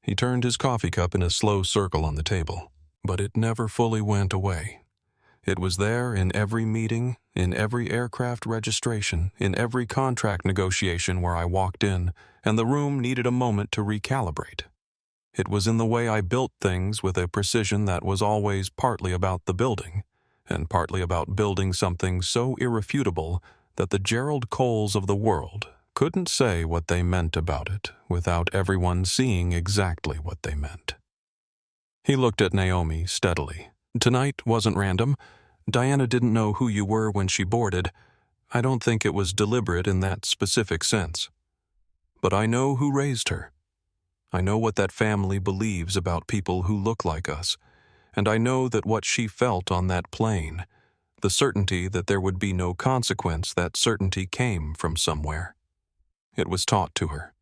He turned his coffee cup in a slow circle on the table, but it never fully went away. It was there in every meeting, in every aircraft registration, in every contract negotiation where I walked in, and the room needed a moment to recalibrate. It was in the way I built things with a precision that was always partly about the building, and partly about building something so irrefutable that the Gerald Coles of the world couldn't say what they meant about it without everyone seeing exactly what they meant. He looked at Naomi steadily. "Tonight wasn't random. Diana didn't know who you were when she boarded. I don't think it was deliberate in that specific sense. But I know who raised her. I know what that family believes about people who look like us, and I know that what she felt on that plane, the certainty that there would be no consequence, that certainty came from somewhere. It was taught to her,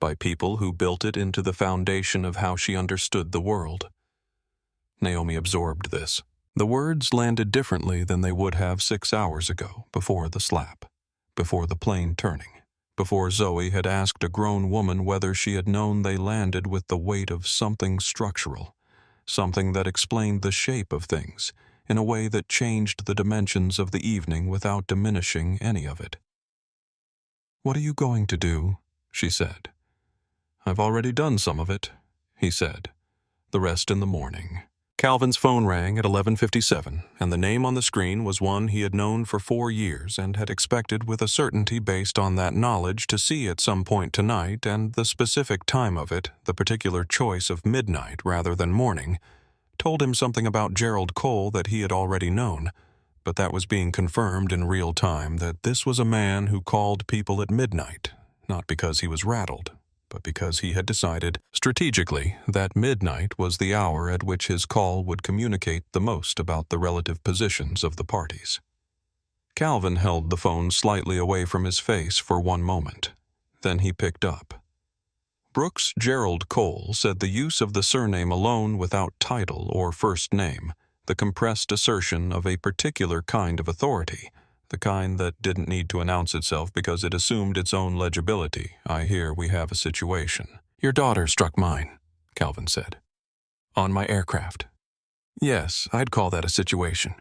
by people who built it into the foundation of how she understood the world." Naomi absorbed this. The words landed differently than they would have 6 hours ago, before the slap, before the plane turning, before Zoe had asked a grown woman whether she had known they landed with the weight of something structural, something that explained the shape of things in a way that changed the dimensions of the evening without diminishing any of it. "What are you going to do?" she said. "I've already done some of it," he said. "The rest in the morning." Calvin's phone rang at 11:57, and the name on the screen was one he had known for 4 years and had expected with a certainty based on that knowledge to see at some point tonight, and the specific time of it, the particular choice of midnight rather than morning, told him something about Gerald Cole that he had already known, but that was being confirmed in real time that this was a man who called people at midnight, not because he was rattled, but because he had decided, strategically, that midnight was the hour at which his call would communicate the most about the relative positions of the parties. Calvin held the phone slightly away from his face for one moment. Then he picked up. Brooks Gerald Cole said the use of the surname alone without title or first name, the compressed assertion of a particular kind of authority, the kind that didn't need to announce itself because it assumed its own legibility. "I hear we have a situation." "Your daughter struck mine," Calvin said. "On my aircraft." "Yes, I'd call that a situation."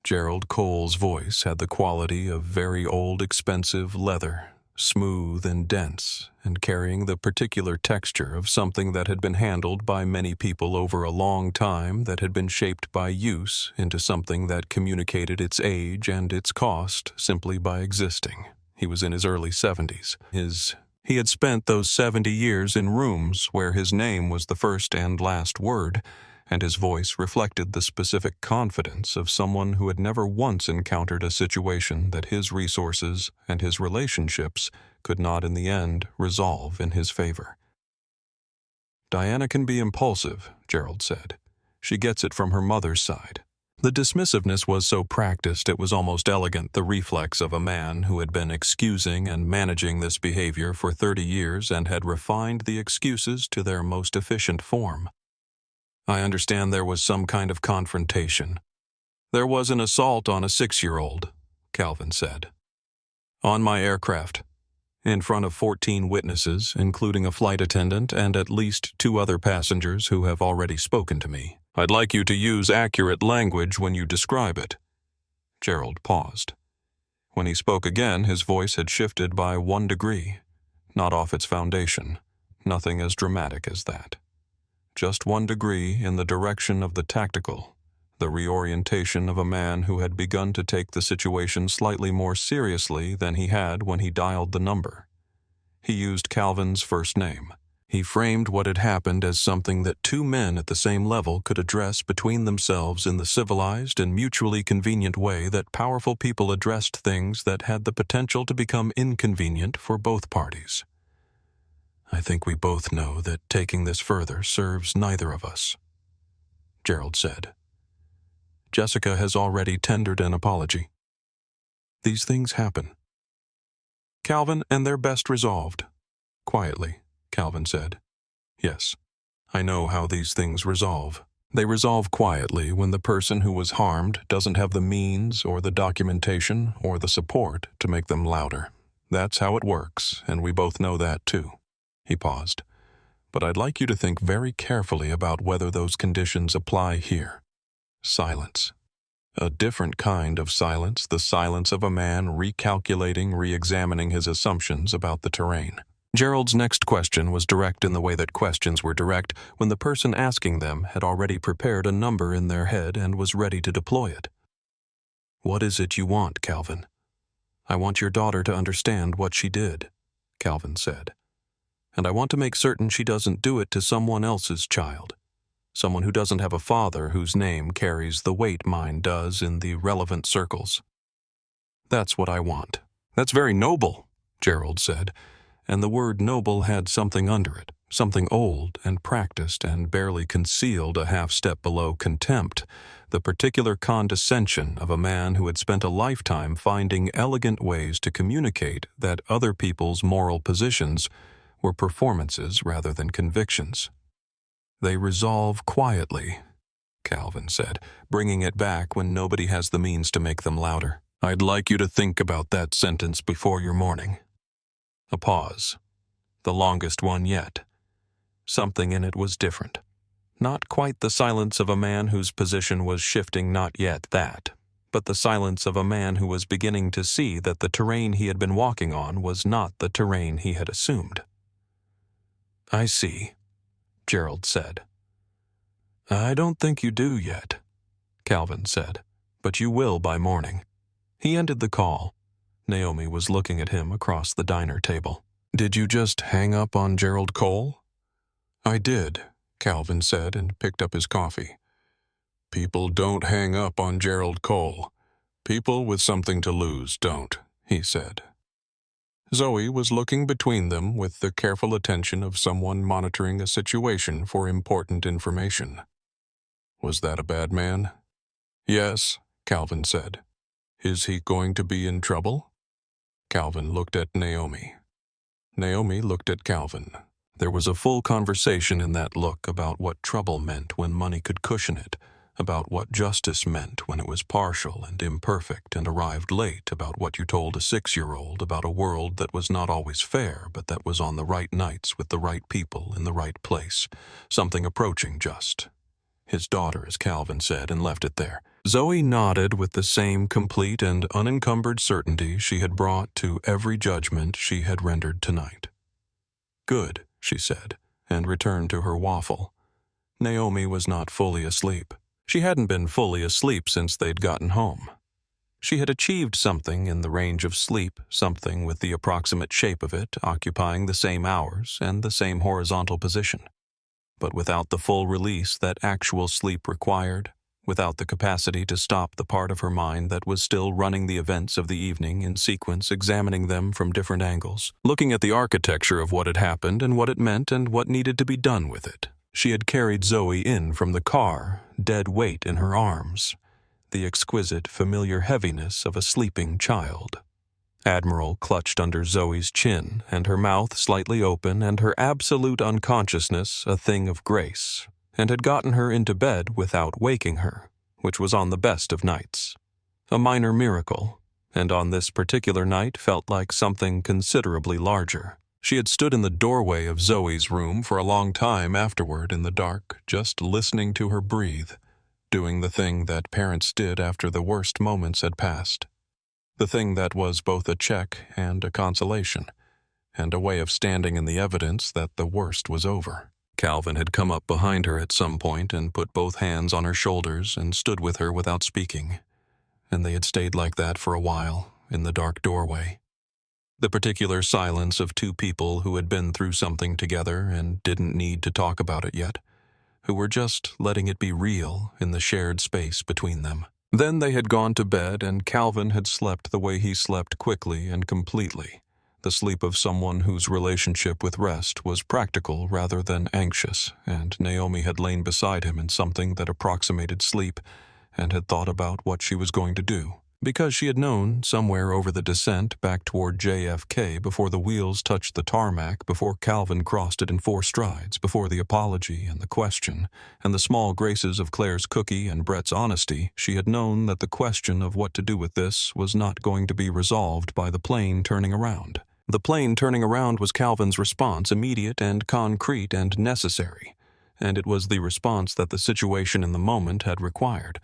Gerald Cole's voice had the quality of very old expensive leather, smooth and dense, and carrying the particular texture of something that had been handled by many people over a long time, that had been shaped by use into something that communicated its age and its cost simply by existing. He was in his early 70s. He had spent those 70 years in rooms where his name was the first and last word, and his voice reflected the specific confidence of someone who had never once encountered a situation that his resources and his relationships could not in the end resolve in his favor. "Diana can be impulsive," Gerald said. "She gets it from her mother's side." The dismissiveness was so practiced it was almost elegant, the reflex of a man who had been excusing and managing this behavior for 30 years and had refined the excuses to their most efficient form. "I understand there was some kind of confrontation." "There was an assault on a 6-year-old, Calvin said. "On my aircraft, in front of 14 witnesses, including a flight attendant and at least 2 other passengers who have already spoken to me. I'd like you to use accurate language when you describe it." Gerald paused. When he spoke again, his voice had shifted by 1 degree, not off its foundation, nothing as dramatic as that. Just 1 degree in the direction of the tactical, the reorientation of a man who had begun to take the situation slightly more seriously than he had when he dialed the number. He used Calvin's first name. He framed what had happened as something that 2 men at the same level could address between themselves in the civilized and mutually convenient way that powerful people addressed things that had the potential to become inconvenient for both parties. "I think we both know that taking this further serves neither of us," Gerald said. "Jessica has already tendered an apology. These things happen. Calvin, and they're best resolved. Quietly," Calvin said. "Yes, I know how these things resolve. They resolve quietly when the person who was harmed doesn't have the means or the documentation or the support to make them louder. That's how it works, and we both know that too." He paused. "But I'd like you to think very carefully about whether those conditions apply here. Silence. A different kind of silence, the silence of a man recalculating, re-examining his assumptions about the terrain." Gerald's next question was direct in the way that questions were direct when the person asking them had already prepared a number in their head and was ready to deploy it. "What is it you want, Calvin?" "I want your daughter to understand what she did," Calvin said. "And I want to make certain she doesn't do it to someone else's child, someone who doesn't have a father whose name carries the weight mine does in the relevant circles. That's what I want." "That's very noble," Gerald said, and the word noble had something under it, something old and practiced and barely concealed a half-step below contempt, the particular condescension of a man who had spent a lifetime finding elegant ways to communicate that other people's moral positions were performances rather than convictions. "They resolve quietly," Calvin said, bringing it back when nobody has the means to make them louder. I'd like you to think about that sentence before your morning. A pause. The longest one yet. Something in it was different. Not quite the silence of a man whose position was shifting, not yet that, but the silence of a man who was beginning to see that the terrain he had been walking on was not the terrain he had assumed. I see, Gerald said. I don't think you do yet, Calvin said, but you will by morning. He ended the call. Naomi was looking at him across the diner table. Did you just hang up on Gerald Cole? I did, Calvin said and picked up his coffee. People don't hang up on Gerald Cole. People with something to lose don't, he said. Zoe was looking between them with the careful attention of someone monitoring a situation for important information. Was that a bad man? Yes, Calvin said. Is he going to be in trouble? Calvin looked at Naomi. Naomi looked at Calvin. There was a full conversation in that look about what trouble meant when money could cushion it, about what justice meant when it was partial and imperfect and arrived late, about what you told a 6-year-old about a world that was not always fair, but that was on the right nights with the right people in the right place, something approaching just. His daughter, as Calvin said, and left it there. Zoe nodded with the same complete and unencumbered certainty she had brought to every judgment she had rendered tonight. Good, she said, and returned to her waffle. Naomi was not fully asleep. She hadn't been fully asleep since they'd gotten home. She had achieved something in the range of sleep, something with the approximate shape of it, occupying the same hours and the same horizontal position. But without the full release that actual sleep required, without the capacity to stop the part of her mind that was still running the events of the evening in sequence, examining them from different angles, looking at the architecture of what had happened and what it meant and what needed to be done with it. She had carried Zoe in from the car, dead weight in her arms, the exquisite, familiar heaviness of a sleeping child. Admiral clutched under Zoe's chin, and her mouth slightly open, and her absolute unconsciousness a thing of grace, and had gotten her into bed without waking her, which was on the best of nights. A minor miracle, and on this particular night felt like something considerably larger. She had stood in the doorway of Zoe's room for a long time afterward in the dark, just listening to her breathe, doing the thing that parents did after the worst moments had passed. The thing that was both a check and a consolation, and a way of standing in the evidence that the worst was over. Calvin had come up behind her at some point and put both hands on her shoulders and stood with her without speaking, and they had stayed like that for a while, in the dark doorway. The particular silence of two people who had been through something together and didn't need to talk about it yet, who were just letting it be real in the shared space between them. Then they had gone to bed, and Calvin had slept the way he slept, quickly and completely, the sleep of someone whose relationship with rest was practical rather than anxious, and Naomi had lain beside him in something that approximated sleep and had thought about what she was going to do. Because she had known, somewhere over the descent back toward JFK, before the wheels touched the tarmac, before Calvin crossed it in 4 strides, before the apology and the question, and the small graces of Claire's cookie and Brett's honesty, she had known that the question of what to do with this was not going to be resolved by the plane turning around. The plane turning around was Calvin's response, immediate and concrete and necessary, and it was the response that the situation in the moment had required.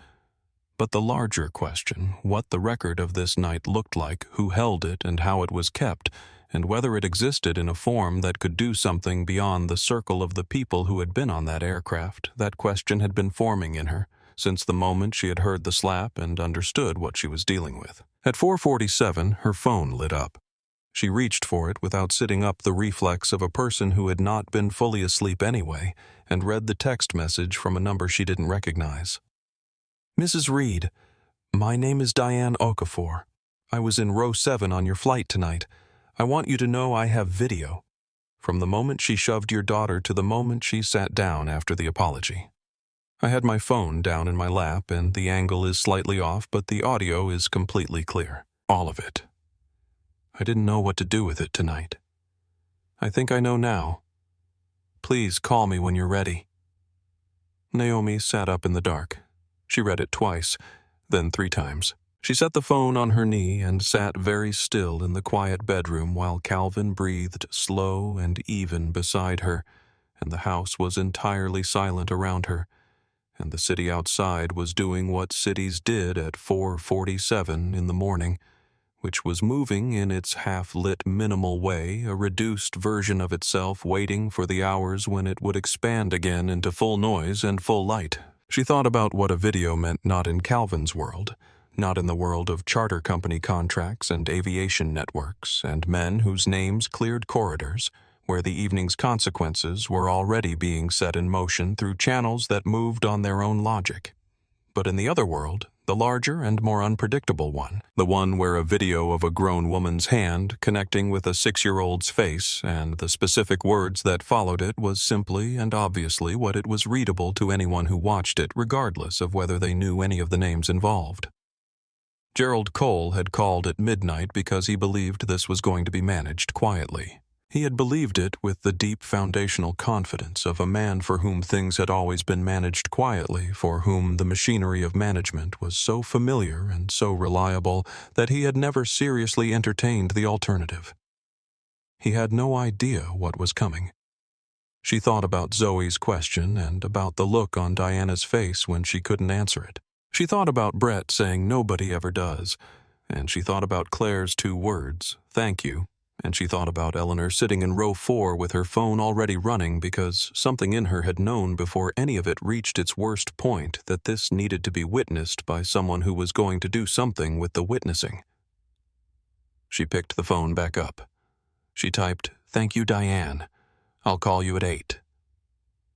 But the larger question, what the record of this night looked like, who held it and how it was kept, and whether it existed in a form that could do something beyond the circle of the people who had been on that aircraft, that question had been forming in her since the moment she had heard the slap and understood what she was dealing with. At 4:47, her phone lit up. She reached for it without sitting up, the reflex of a person who had not been fully asleep anyway, and read the text message from a number she didn't recognize. Mrs. Reed, my name is Diane Okafor. I was in row 7 on your flight tonight. I want you to know I have video. From the moment she shoved your daughter to the moment she sat down after the apology. I had my phone down in my lap, and the angle is slightly off, but the audio is completely clear. All of it. I didn't know what to do with it tonight. I think I know now. Please call me when you're ready. Naomi sat up in the dark. She read it twice, then 3 times. She set the phone on her knee and sat very still in the quiet bedroom while Calvin breathed slow and even beside her, and the house was entirely silent around her, and the city outside was doing what cities did at 4:47 in the morning, which was moving in its half-lit minimal way, a reduced version of itself waiting for the hours when it would expand again into full noise and full light. She thought about what a video meant not in Calvin's world, not in the world of charter company contracts and aviation networks and men whose names cleared corridors, where the evening's consequences were already being set in motion through channels that moved on their own logic. But in the other world, the larger and more unpredictable one, the one where a video of a grown woman's hand connecting with a 6-year-old's face and the specific words that followed it was simply and obviously what it was readable to anyone who watched it, regardless of whether they knew any of the names involved. Gerald Cole had called at midnight because he believed this was going to be managed quietly. He had believed it with the deep foundational confidence of a man for whom things had always been managed quietly, for whom the machinery of management was so familiar and so reliable that he had never seriously entertained the alternative. He had no idea what was coming. She thought about Zoe's question and about the look on Diana's face when she couldn't answer it. She thought about Brett saying nobody ever does, and she thought about Claire's 2 words, thank you. And she thought about Eleanor sitting in row 4 with her phone already running because something in her had known before any of it reached its worst point that this needed to be witnessed by someone who was going to do something with the witnessing. She picked the phone back up. She typed, "Thank you, Diane. I'll call you at 8.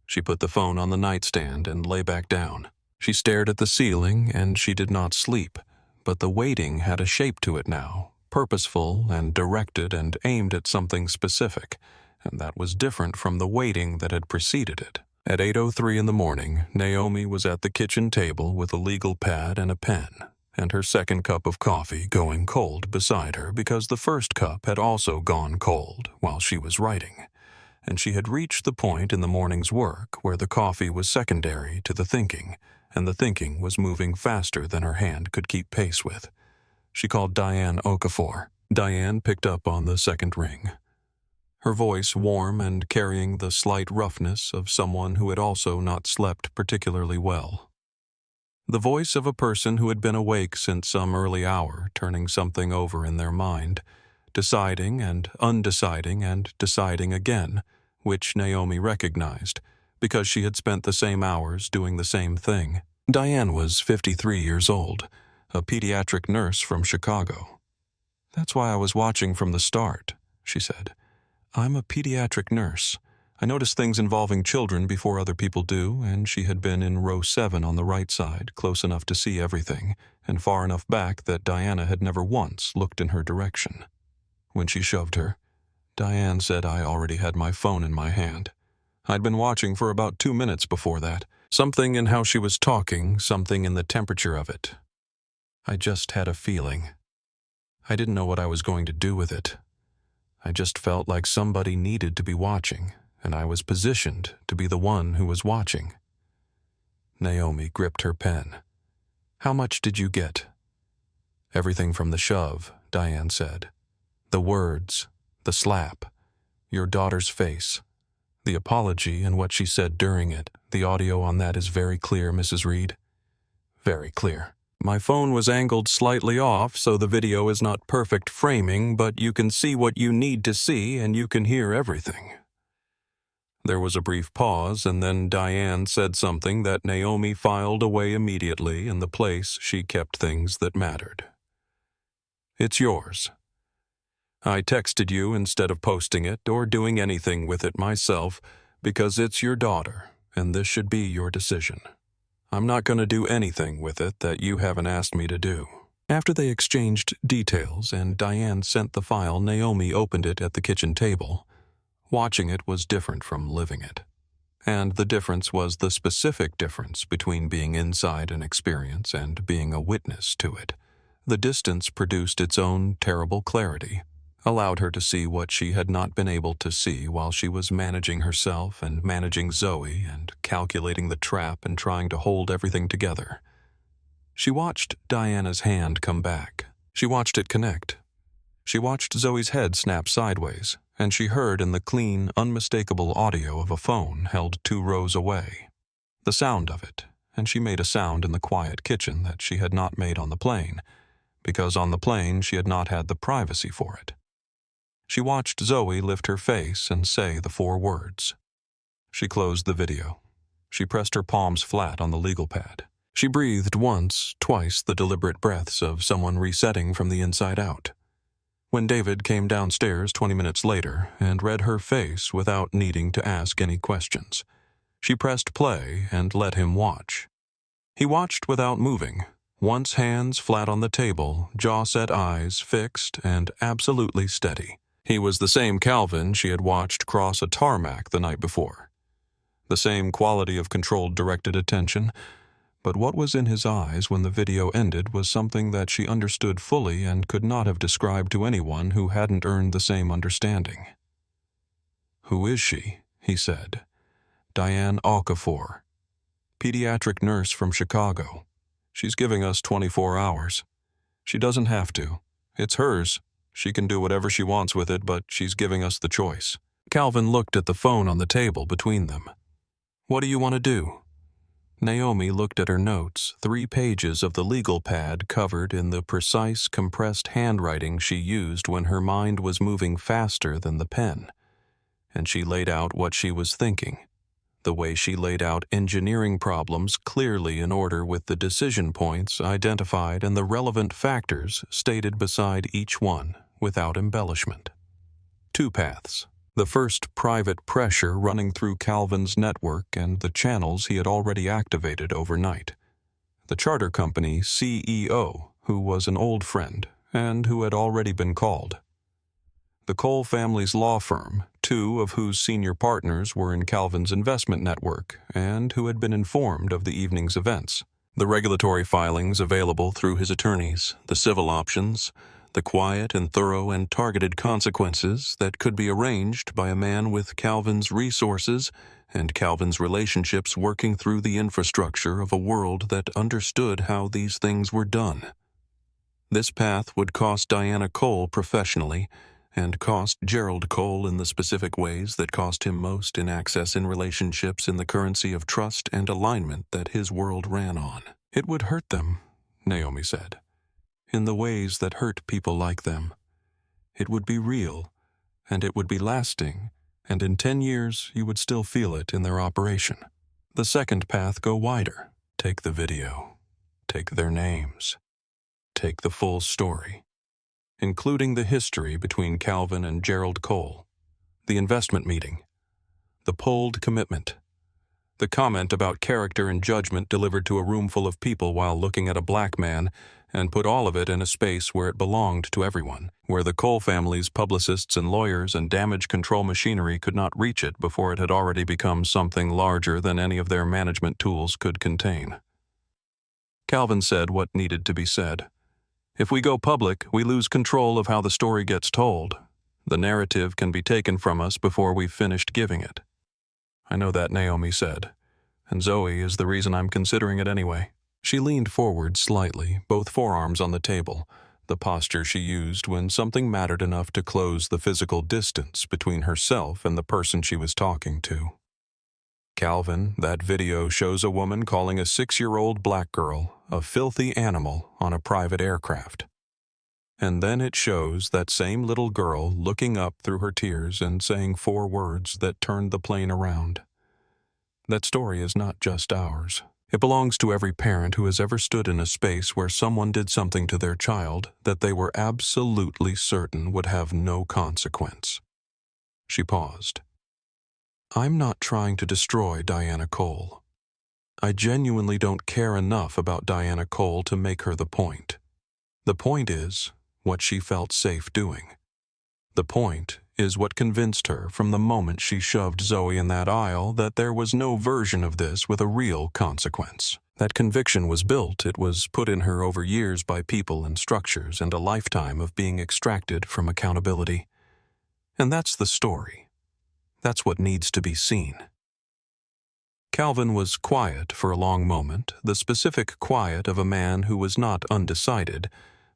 She put the phone on the nightstand and lay back down. She stared at the ceiling and she did not sleep, but the waiting had a shape to it now. Purposeful and directed and aimed at something specific, and that was different from the waiting that had preceded it. At 8:03 in the morning, Naomi was at the kitchen table with a legal pad and a pen, and her second cup of coffee going cold beside her because the first cup had also gone cold while she was writing, and she had reached the point in the morning's work where the coffee was secondary to the thinking, and the thinking was moving faster than her hand could keep pace with. She called Diane Okafor. Diane picked up on the second ring. Her voice warm and carrying the slight roughness of someone who had also not slept particularly well. The voice of a person who had been awake since some early hour, turning something over in their mind, deciding and undeciding and deciding again, which Naomi recognized, because she had spent the same hours doing the same thing. Diane was 53 years old. A pediatric nurse from Chicago. "That's why I was watching from the start," she said. "I'm a pediatric nurse. I notice things involving children before other people do," and she had been in row 7 on the right side, close enough to see everything, and far enough back that Diana had never once looked in her direction. When she shoved her, Diane said I already had my phone in my hand. I'd been watching for about 2 minutes before that. Something in how she was talking, something in the temperature of it. I just had a feeling. I didn't know what I was going to do with it. I just felt like somebody needed to be watching, and I was positioned to be the one who was watching. Naomi gripped her pen. "How much did you get?" "Everything from the shove," Diane said. "The words, the slap, your daughter's face, the apology and what she said during it. The audio on that is very clear, Mrs. Reed. Very clear. My phone was angled slightly off, so the video is not perfect framing, but you can see what you need to see and you can hear everything." There was a brief pause, and then Diane said something that Naomi filed away immediately in the place she kept things that mattered. "It's yours. I texted you instead of posting it or doing anything with it myself because it's your daughter, and this should be your decision. I'm not going to do anything with it that you haven't asked me to do." After they exchanged details and Diane sent the file, Naomi opened it at the kitchen table. Watching it was different from living it. And the difference was the specific difference between being inside an experience and being a witness to it. The distance produced its own terrible clarity. allowed her to see what she had not been able to see while she was managing herself and managing Zoe and calculating the trap and trying to hold everything together. She watched Diana's hand come back. She watched it connect. She watched Zoe's head snap sideways, and she heard in the clean, unmistakable audio of a phone held 2 rows away. The sound of it, and she made a sound in the quiet kitchen that she had not made on the plane, because on the plane she had not had the privacy for it. She watched Zoe lift her face and say the 4 words. She closed the video. She pressed her palms flat on the legal pad. She breathed once, twice the deliberate breaths of someone resetting from the inside out. When David came downstairs 20 minutes later and read her face without needing to ask any questions, she pressed play and let him watch. He watched without moving, once hands flat on the table, jaw-set eyes fixed and absolutely steady. He was the same Calvin she had watched cross a tarmac the night before. The same quality of controlled, directed attention, but what was in his eyes when the video ended was something that she understood fully and could not have described to anyone who hadn't earned the same understanding. "Who is she?" he said. "Diane Okafor, pediatric nurse from Chicago. She's giving us 24 hours. She doesn't have to. It's hers. She can do whatever she wants with it, but she's giving us the choice." Calvin looked at the phone on the table between them. "What do you want to do?" Naomi looked at her notes, 3 pages of the legal pad covered in the precise, compressed handwriting she used when her mind was moving faster than the pen, and she laid out what she was thinking, the way she laid out engineering problems clearly in order with the decision points identified and the relevant factors stated beside each one, without embellishment. 2 paths. The first, private pressure running through Calvin's network and the channels he had already activated overnight. The charter company CEO, who was an old friend and who had already been called. The Cole family's law firm, 2 of whose senior partners were in Calvin's investment network and who had been informed of the evening's events. The regulatory filings available through his attorneys, the civil options, the quiet and thorough and targeted consequences that could be arranged by a man with Calvin's resources and Calvin's relationships working through the infrastructure of a world that understood how these things were done. This path would cost Diana Cole professionally and cost Gerald Cole in the specific ways that cost him most in access in relationships in the currency of trust and alignment that his world ran on. It would hurt them, Naomi said, in the ways that hurt people like them. It would be real, and it would be lasting, and in 10 years you would still feel it in their operation. The second path go wider. Take the video. Take their names. Take the full story, including the history between Calvin and Gerald Cole, the investment meeting, the pulled commitment, the comment about character and judgment delivered to a room full of people while looking at a black man, and put all of it in a space where it belonged to everyone, where the Cole family's publicists and lawyers and damage control machinery could not reach it before it had already become something larger than any of their management tools could contain. Calvin said what needed to be said. If we go public, we lose control of how the story gets told. The narrative can be taken from us before we've finished giving it. I know that, Naomi said, and Zoe is the reason I'm considering it anyway. She leaned forward slightly, both forearms on the table, the posture she used when something mattered enough to close the physical distance between herself and the person she was talking to. Calvin, that video shows a woman calling a 6-year-old black girl a filthy animal on a private aircraft. And then it shows that same little girl looking up through her tears and saying 4 words that turned the plane around. That story is not just ours. It belongs to every parent who has ever stood in a space where someone did something to their child that they were absolutely certain would have no consequence. She paused. I'm not trying to destroy Diana Cole. I genuinely don't care enough about Diana Cole to make her the point. The point is what she felt safe doing. The point is what convinced her from the moment she shoved Zoe in that aisle that there was no version of this with a real consequence. That conviction was built, it was put in her over years by people and structures and a lifetime of being extracted from accountability. And that's the story. That's what needs to be seen. Calvin was quiet for a long moment, the specific quiet of a man who was not undecided,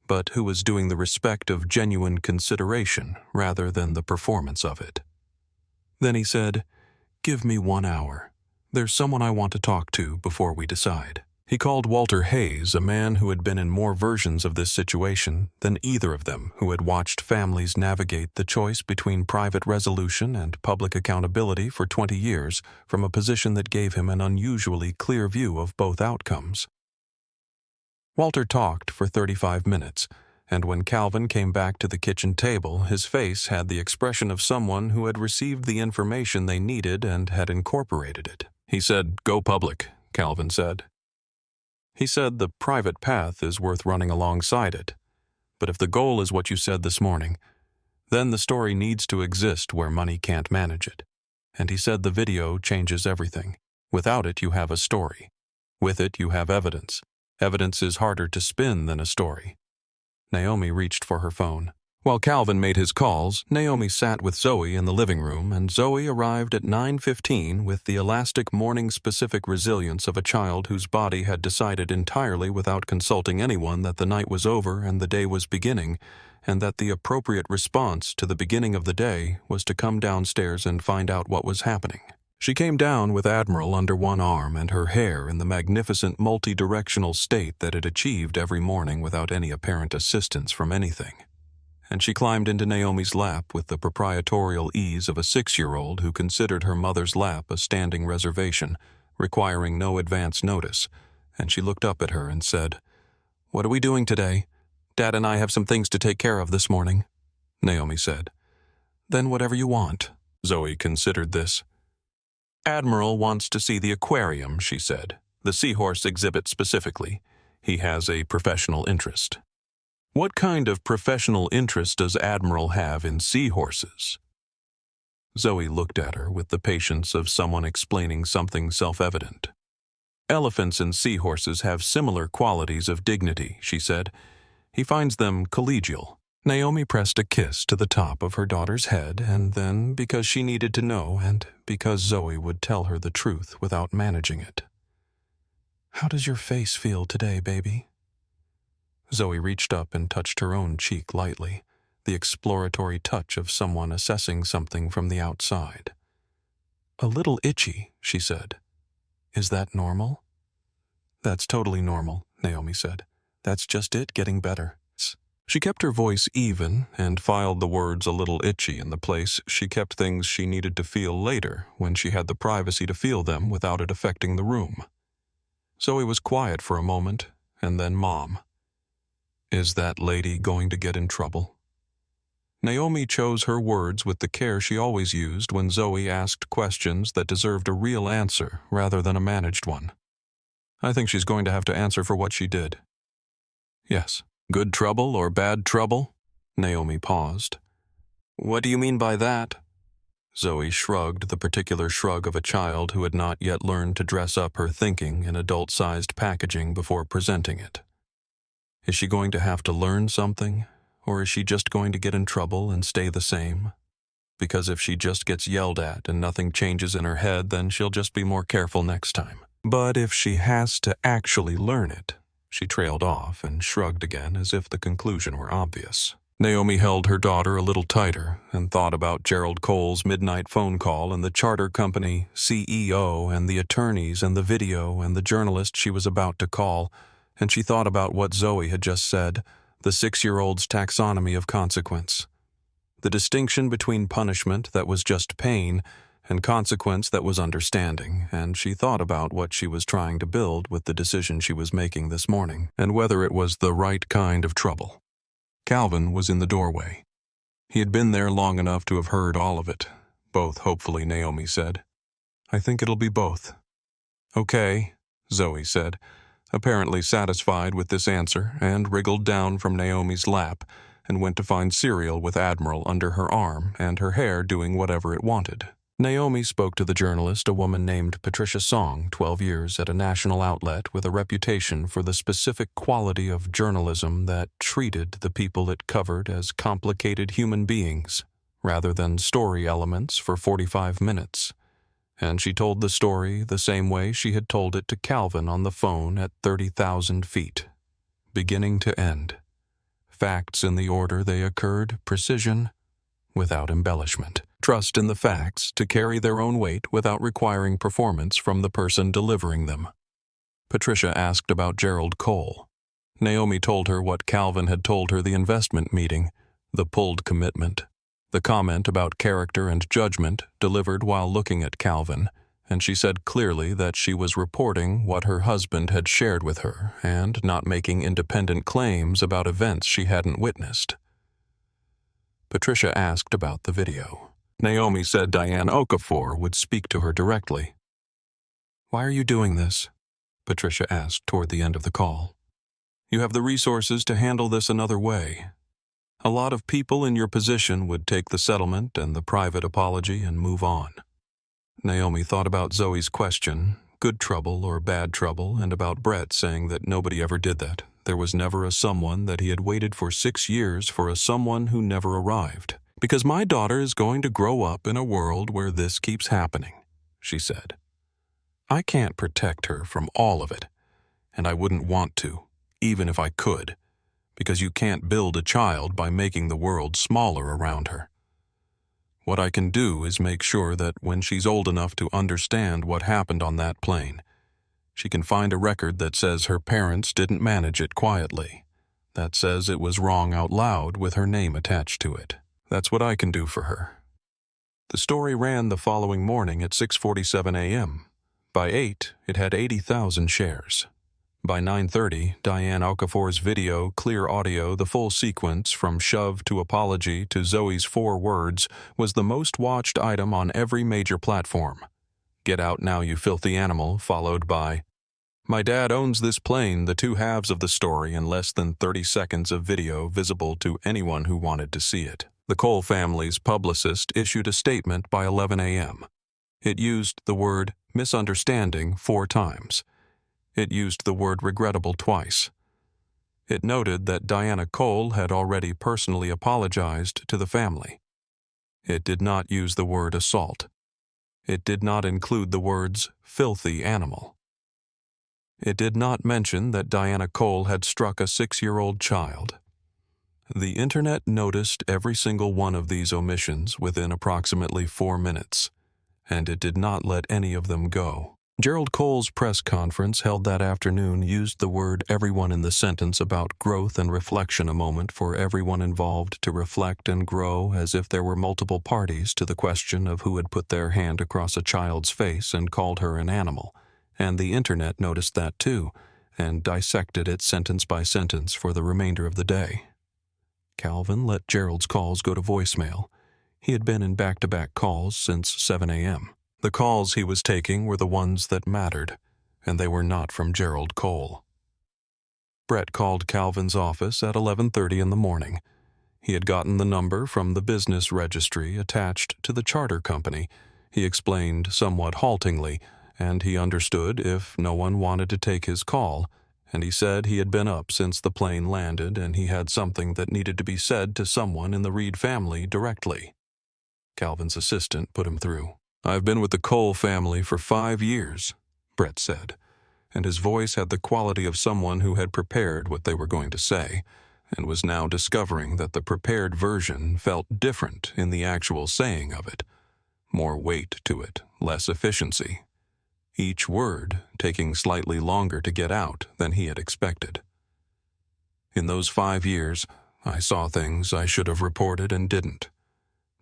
but who was doing the respect of genuine consideration rather than the performance of it. Then he said, "Give me 1 hour. There's someone I want to talk to before we decide." He called Walter Hayes, a man who had been in more versions of this situation than either of them, who had watched families navigate the choice between private resolution and public accountability for 20 years from a position that gave him an unusually clear view of both outcomes. Walter talked for 35 minutes, and when Calvin came back to the kitchen table, his face had the expression of someone who had received the information they needed and had incorporated it. He said, "Go public," Calvin said. He said the private path is worth running alongside it. But if the goal is what you said this morning, then the story needs to exist where money can't manage it. And he said the video changes everything. Without it, you have a story. With it, you have evidence. Evidence is harder to spin than a story. Naomi reached for her phone. While Calvin made his calls, Naomi sat with Zoe in the living room, and Zoe arrived at 9:15 with the elastic morning-specific resilience of a child whose body had decided entirely without consulting anyone that the night was over and the day was beginning, and that the appropriate response to the beginning of the day was to come downstairs and find out what was happening. She came down with Admiral under one arm and her hair in the magnificent multi-directional state that it achieved every morning without any apparent assistance from anything. And she climbed into Naomi's lap with the proprietorial ease of a 6-year-old who considered her mother's lap a standing reservation, requiring no advance notice, and she looked up at her and said, "What are we doing today? Dad and I have some things to take care of this morning," Naomi said. "Then whatever you want." Zoe considered this. "Admiral wants to see the aquarium," she said. "The seahorse exhibit specifically. He has a professional interest." "What kind of professional interest does Admiral have in seahorses?" Zoe looked at her with the patience of someone explaining something self-evident. "Elephants and seahorses have similar qualities of dignity," she said. "He finds them collegial." Naomi pressed a kiss to the top of her daughter's head, and then, because she needed to know, and because Zoe would tell her the truth without managing it. "How does your face feel today, baby?" Zoe reached up and touched her own cheek lightly, the exploratory touch of someone assessing something from the outside. "A little itchy," she said. "Is that normal?" "That's totally normal," Naomi said. "That's just it getting better." She kept her voice even and filed the words "a little itchy" in the place she kept things she needed to feel later when she had the privacy to feel them without it affecting the room. Zoe was quiet for a moment, and then Mom. "Is that lady going to get in trouble?" Naomi chose her words with the care she always used when Zoe asked questions that deserved a real answer rather than a managed one. "I think she's going to have to answer for what she did." "Yes." "Good trouble or bad trouble?" Naomi paused. "What do you mean by that?" Zoe shrugged the particular shrug of a child who had not yet learned to dress up her thinking in adult-sized packaging before presenting it. Is she going to have to learn something, or is she just going to get in trouble and stay the same? Because if she just gets yelled at and nothing changes in her head, then she'll just be more careful next time. But if she has to actually learn it, she trailed off and shrugged again as if the conclusion were obvious. Naomi held her daughter a little tighter and thought about Gerald Cole's midnight phone call and the charter company CEO and the attorneys and the video and the journalist she was about to call, and she thought about what Zoe had just said, the 6-year-old's taxonomy of consequence. The distinction between punishment that was just pain and consequence that was understanding, and she thought about what she was trying to build with the decision she was making this morning, and whether it was the right kind of trouble. Calvin was in the doorway. He had been there long enough to have heard all of it. Both, hopefully, Naomi said. "I think it'll be both." "Okay," Zoe said, apparently satisfied with this answer, and wriggled down from Naomi's lap and went to find cereal with Admiral under her arm and her hair doing whatever it wanted. Naomi spoke to the journalist, a woman named Patricia Song, 12 years at a national outlet with a reputation for the specific quality of journalism that treated the people it covered as complicated human beings rather than story elements for 45 minutes. And she told the story the same way she had told it to Calvin on the phone at 30,000 feet, beginning to end. Facts in the order they occurred, precision, without embellishment. Trust in the facts to carry their own weight without requiring performance from the person delivering them. Patricia asked about Gerald Cole. Naomi told her what Calvin had told her the investment meeting, the pulled commitment, the comment about character and judgment delivered while looking at Calvin, and she said clearly that she was reporting what her husband had shared with her and not making independent claims about events she hadn't witnessed. Patricia asked about the video. Naomi said Diane Okafor would speak to her directly. "Why are you doing this?" Patricia asked toward the end of the call. "You have the resources to handle this another way. A lot of people in your position would take the settlement and the private apology and move on." Naomi thought about Zoe's question, good trouble or bad trouble, and about Brett saying that nobody ever did that. There was never a someone, that he had waited for 6 years for a someone who never arrived. "Because my daughter is going to grow up in a world where this keeps happening," she said. "I can't protect her from all of it, and I wouldn't want to, even if I could, because you can't build a child by making the world smaller around her. What I can do is make sure that when she's old enough to understand what happened on that plane, she can find a record that says her parents didn't manage it quietly, that says it was wrong out loud with her name attached to it. That's what I can do for her." The story ran the following morning at 6:47 a.m. By 8, it had 80,000 shares. By 9:30, Diane Okafor's video, clear audio, the full sequence from shove to apology to Zoe's 4 words, was the most watched item on every major platform. "Get out now, you filthy animal," followed by "My dad owns this plane," the two halves of the story in less than 30 seconds of video visible to anyone who wanted to see it. The Cole family's publicist issued a statement by 11 a.m. It used the word misunderstanding 4 times. It used the word regrettable twice. It noted that Diana Cole had already personally apologized to the family. It did not use the word assault. It did not include the words filthy animal. It did not mention that Diana Cole had struck a 6-year-old child. The internet noticed every single one of these omissions within approximately 4 minutes, and it did not let any of them go. Gerald Cole's press conference held that afternoon used the word everyone in the sentence about growth and reflection, a moment for everyone involved to reflect and grow, as if there were multiple parties to the question of who had put their hand across a child's face and called her an animal. And the internet noticed that too, and dissected it sentence by sentence for the remainder of the day. Calvin let Gerald's calls go to voicemail. He had been in back-to-back calls since 7 a.m. The calls he was taking were the ones that mattered, and they were not from Gerald Cole. Brett called Calvin's office at 11:30 in the morning. He had gotten the number from the business registry attached to the charter company. He explained somewhat haltingly, and he understood if no one wanted to take his call, and he said he had been up since the plane landed and he had something that needed to be said to someone in the Reed family directly. Calvin's assistant put him through. "I've been with the Cole family for 5 years, Brett said, and his voice had the quality of someone who had prepared what they were going to say, and was now discovering that the prepared version felt different in the actual saying of it. More weight to it, less efficiency. Each word taking slightly longer to get out than he had expected. In those 5 years, I saw things I should have reported and didn't.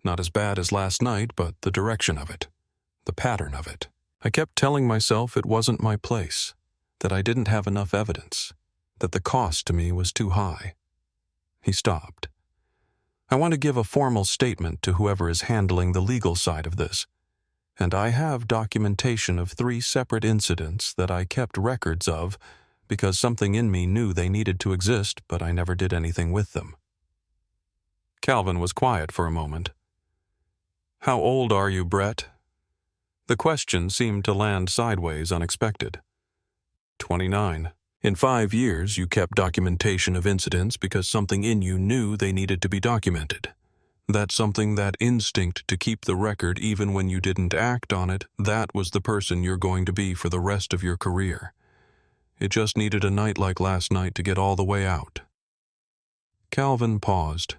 Not as bad as last night, but the direction of it, the pattern of it. I kept telling myself it wasn't my place, that I didn't have enough evidence, that the cost to me was too high." He stopped. "I want to give a formal statement to whoever is handling the legal side of this, and I have documentation of 3 separate incidents that I kept records of because something in me knew they needed to exist, but I never did anything with them." Calvin was quiet for a moment. "How old are you, Brett?" The question seemed to land sideways unexpected. 29. In 5 years, you kept documentation of incidents because something in you knew they needed to be documented. That something, that instinct to keep the record even when you didn't act on it, that was the person you're going to be for the rest of your career. It just needed a night like last night to get all the way out. Calvin paused.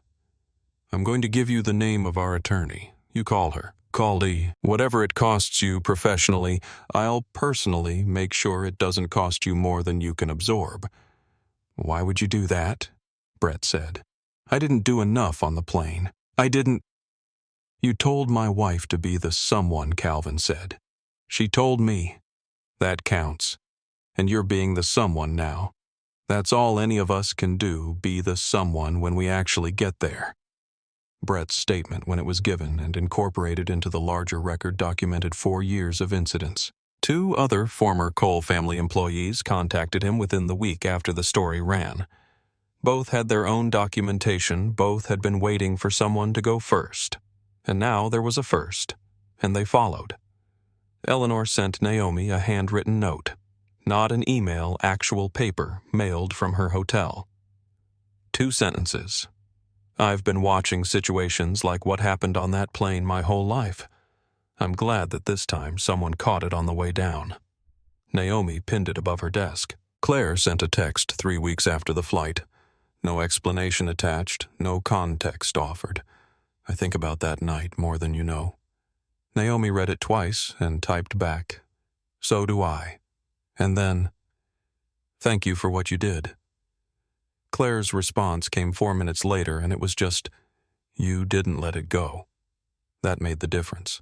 I'm going to give you the name of our attorney. You call her. Call Lee. Whatever it costs you professionally, I'll personally make sure it doesn't cost you more than you can absorb. Why would you do that? Brett said. I didn't do enough on the plane. I didn't. You told my wife to be the someone, Calvin said. She told me. That counts. And you're being the someone now. That's all any of us can do, be the someone when we actually get there. Brett's statement, when it was given and incorporated into the larger record, documented 4 years of incidents. 2 other former Cole family employees contacted him within the week after the story ran. Both had their own documentation, both had been waiting for someone to go first. And now there was a first, and they followed. Eleanor sent Naomi a handwritten note, not an email, actual paper, mailed from her hotel. 2 sentences. I've been watching situations like what happened on that plane my whole life. I'm glad that this time someone caught it on the way down. Naomi pinned it above her desk. Claire sent a text 3 weeks after the flight. No explanation attached, no context offered. I think about that night more than you know. Naomi read it twice and typed back. So do I. And then, thank you for what you did. Claire's response came 4 minutes later, and it was just, you didn't let it go. That made the difference.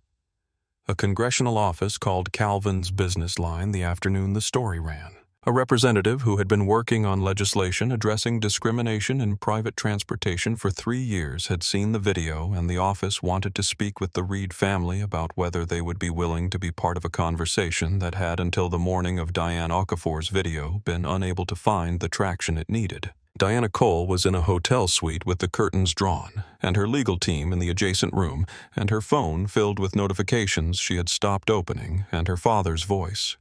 A congressional office called Calvin's Business Line the afternoon the story ran. A representative who had been working on legislation addressing discrimination in private transportation for 3 years had seen the video, and the office wanted to speak with the Reed family about whether they would be willing to be part of a conversation that had, until the morning of Diane Okafor's video, been unable to find the traction it needed. Diana Cole was in a hotel suite with the curtains drawn, and her legal team in the adjacent room, and her phone filled with notifications she had stopped opening, and her father's voice.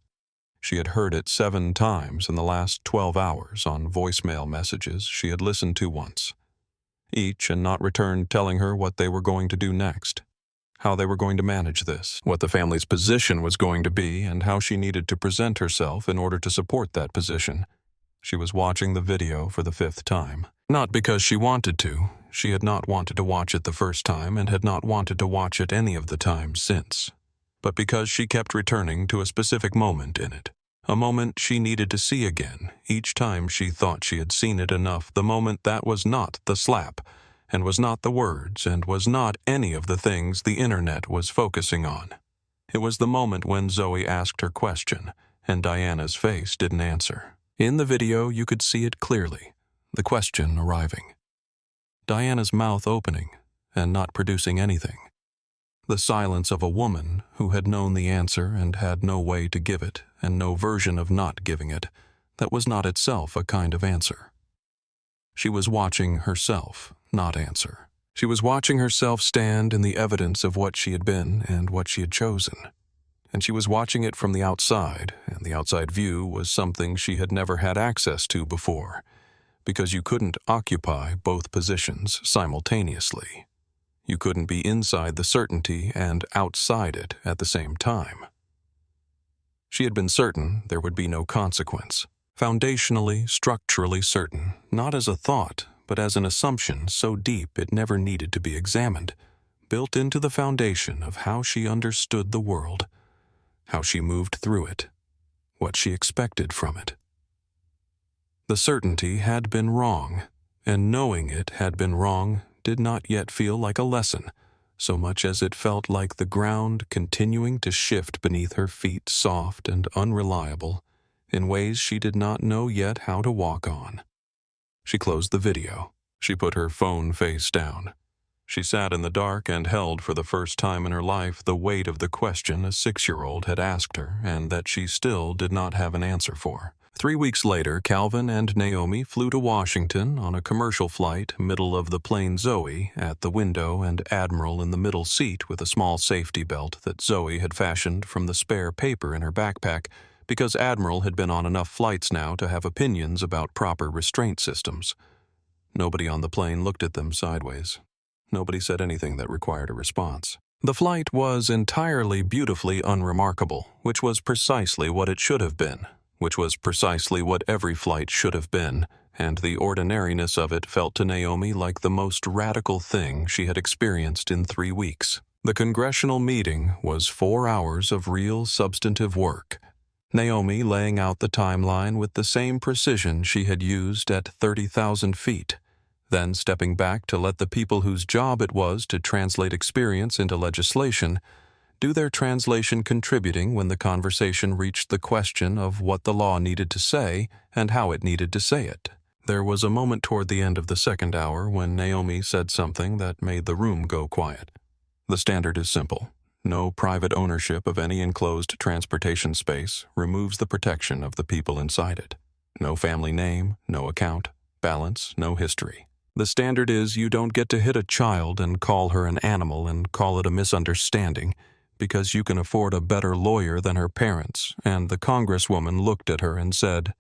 She had heard it 7 times in the last 12 hours on voicemail messages she had listened to once, each and not returned, telling her what they were going to do next, how they were going to manage this, what the family's position was going to be, and how she needed to present herself in order to support that position. She was watching the video for the 5th time. Not because she wanted to. She had not wanted to watch it the first time and had not wanted to watch it any of the times since. But because she kept returning to a specific moment in it. A moment she needed to see again, each time she thought she had seen it enough, the moment that was not the slap, and was not the words, and was not any of the things the internet was focusing on. It was the moment when Zoe asked her question, and Diana's face didn't answer. In the video, you could see it clearly, the question arriving. Diana's mouth opening, and not producing anything. The silence of a woman who had known the answer and had no way to give it, and no version of not giving it, that was not itself a kind of answer. She was watching herself not answer. She was watching herself stand in the evidence of what she had been and what she had chosen. And she was watching it from the outside, and the outside view was something she had never had access to before, because you couldn't occupy both positions simultaneously. You couldn't be inside the certainty and outside it at the same time. She had been certain there would be no consequence. Foundationally, structurally certain, not as a thought, but as an assumption so deep it never needed to be examined, built into the foundation of how she understood the world, how she moved through it, what she expected from it. The certainty had been wrong, and knowing it had been wrong did not yet feel like a lesson, so much as it felt like the ground continuing to shift beneath her feet, soft and unreliable, in ways she did not know yet how to walk on. She closed the video. She put her phone face down. She sat in the dark and held for the first time in her life the weight of the question a 6-year-old had asked her and that she still did not have an answer for. 3 weeks later, Calvin and Naomi flew to Washington on a commercial flight, middle of the plane Zoe at the window and Admiral in the middle seat with a small safety belt that Zoe had fashioned from the spare paper in her backpack because Admiral had been on enough flights now to have opinions about proper restraint systems. Nobody on the plane looked at them sideways. Nobody said anything that required a response. The flight was entirely beautifully unremarkable, which was precisely what it should have been, which was precisely what every flight should have been, and the ordinariness of it felt to Naomi like the most radical thing she had experienced in 3 weeks. The congressional meeting was 4 hours of real substantive work, Naomi laying out the timeline with the same precision she had used at 30,000 feet, then stepping back to let the people whose job it was to translate experience into legislation do their translation, contributing when the conversation reached the question of what the law needed to say and how it needed to say it. There was a moment toward the end of the second hour when Naomi said something that made the room go quiet. The standard is simple. No private ownership of any enclosed transportation space removes the protection of the people inside it. No family name, no account, balance, no history. The standard is you don't get to hit a child and call her an animal and call it a misunderstanding because you can afford a better lawyer than her parents, and the congresswoman looked at her and said,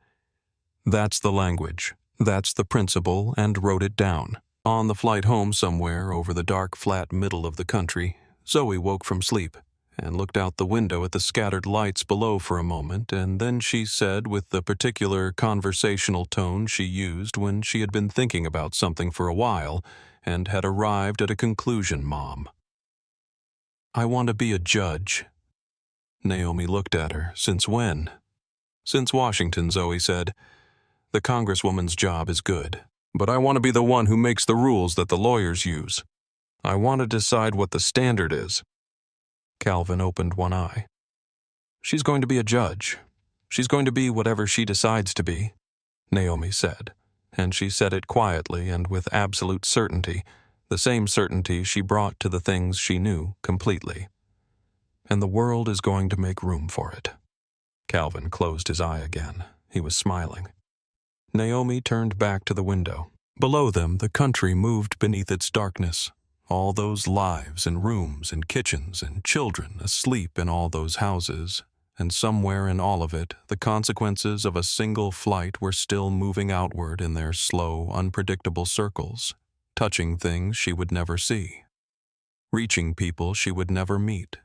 "That's the language, that's the principle," and wrote it down. On the flight home somewhere over the dark, flat middle of the country, Zoe woke from sleep and looked out the window at the scattered lights below for a moment, and then she said with the particular conversational tone she used when she had been thinking about something for a while and had arrived at a conclusion, "Mom, I want to be a judge." Naomi looked at her. "Since when?" "Since Washington," Zoe said. "The congresswoman's job is good, but I want to be the one who makes the rules that the lawyers use. I want to decide what the standard is." Calvin opened one eye. "She's going to be a judge. She's going to be whatever she decides to be," Naomi said, and she said it quietly and with absolute certainty, the same certainty she brought to the things she knew completely. "And the world is going to make room for it." Calvin closed his eye again. He was smiling. Naomi turned back to the window. Below them, the country moved beneath its darkness. All those lives and rooms and kitchens and children asleep in all those houses, and somewhere in all of it, the consequences of a single flight were still moving outward in their slow, unpredictable circles, touching things she would never see, reaching people she would never meet,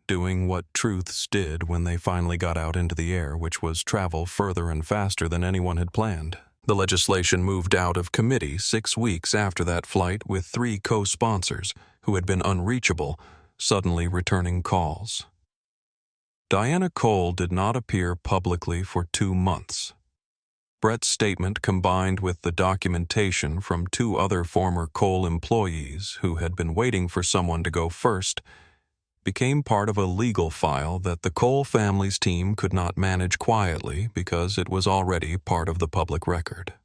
doing what truths did when they finally got out into the air, which was travel further and faster than anyone had planned. The legislation moved out of committee 6 weeks after that flight with 3 co-sponsors who had been unreachable, suddenly returning calls. Diana Cole did not appear publicly for 2 months. Brett's statement, combined with the documentation from 2 other former Cole employees who had been waiting for someone to go first, became part of a legal file that the Cole family's team could not manage quietly because it was already part of the public record.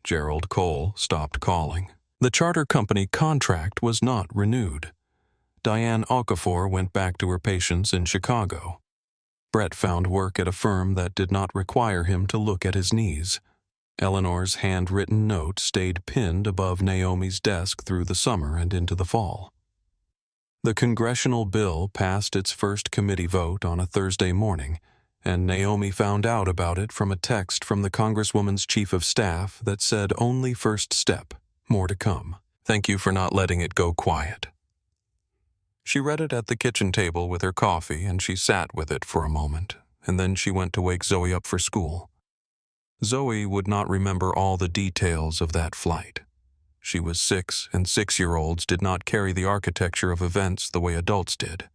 Gerald Cole stopped calling. The charter company contract was not renewed. Diane Okafor went back to her patients in Chicago. Brett found work at a firm that did not require him to look at his knees. Eleanor's handwritten note stayed pinned above Naomi's desk through the summer and into the fall. The congressional bill passed its first committee vote on a Thursday morning, and Naomi found out about it from a text from the Congresswoman's chief of staff that said only first step, more to come. Thank you for not letting it go quiet. She read it at the kitchen table with her coffee, and she sat with it for a moment, and then she went to wake Zoe up for school. Zoe would not remember all the details of that flight. She was 6, and 6-year-olds did not carry the architecture of events the way adults did.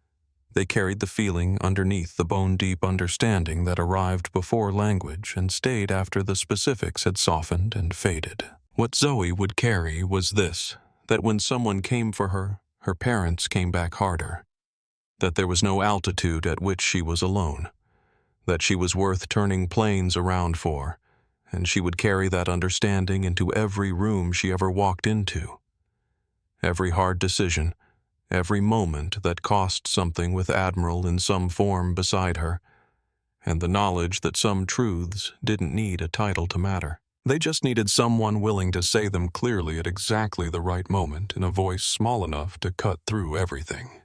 They carried the feeling underneath the bone-deep understanding that arrived before language and stayed after the specifics had softened and faded. What Zoe would carry was this, that when someone came for her, her parents came back harder, that there was no altitude at which she was alone, that she was worth turning planes around for, and she would carry that understanding into every room she ever walked into. Every hard decision, every moment that cost something with Admiral in some form beside her, and the knowledge that some truths didn't need a title to matter. They just needed someone willing to say them clearly at exactly the right moment in a voice small enough to cut through everything.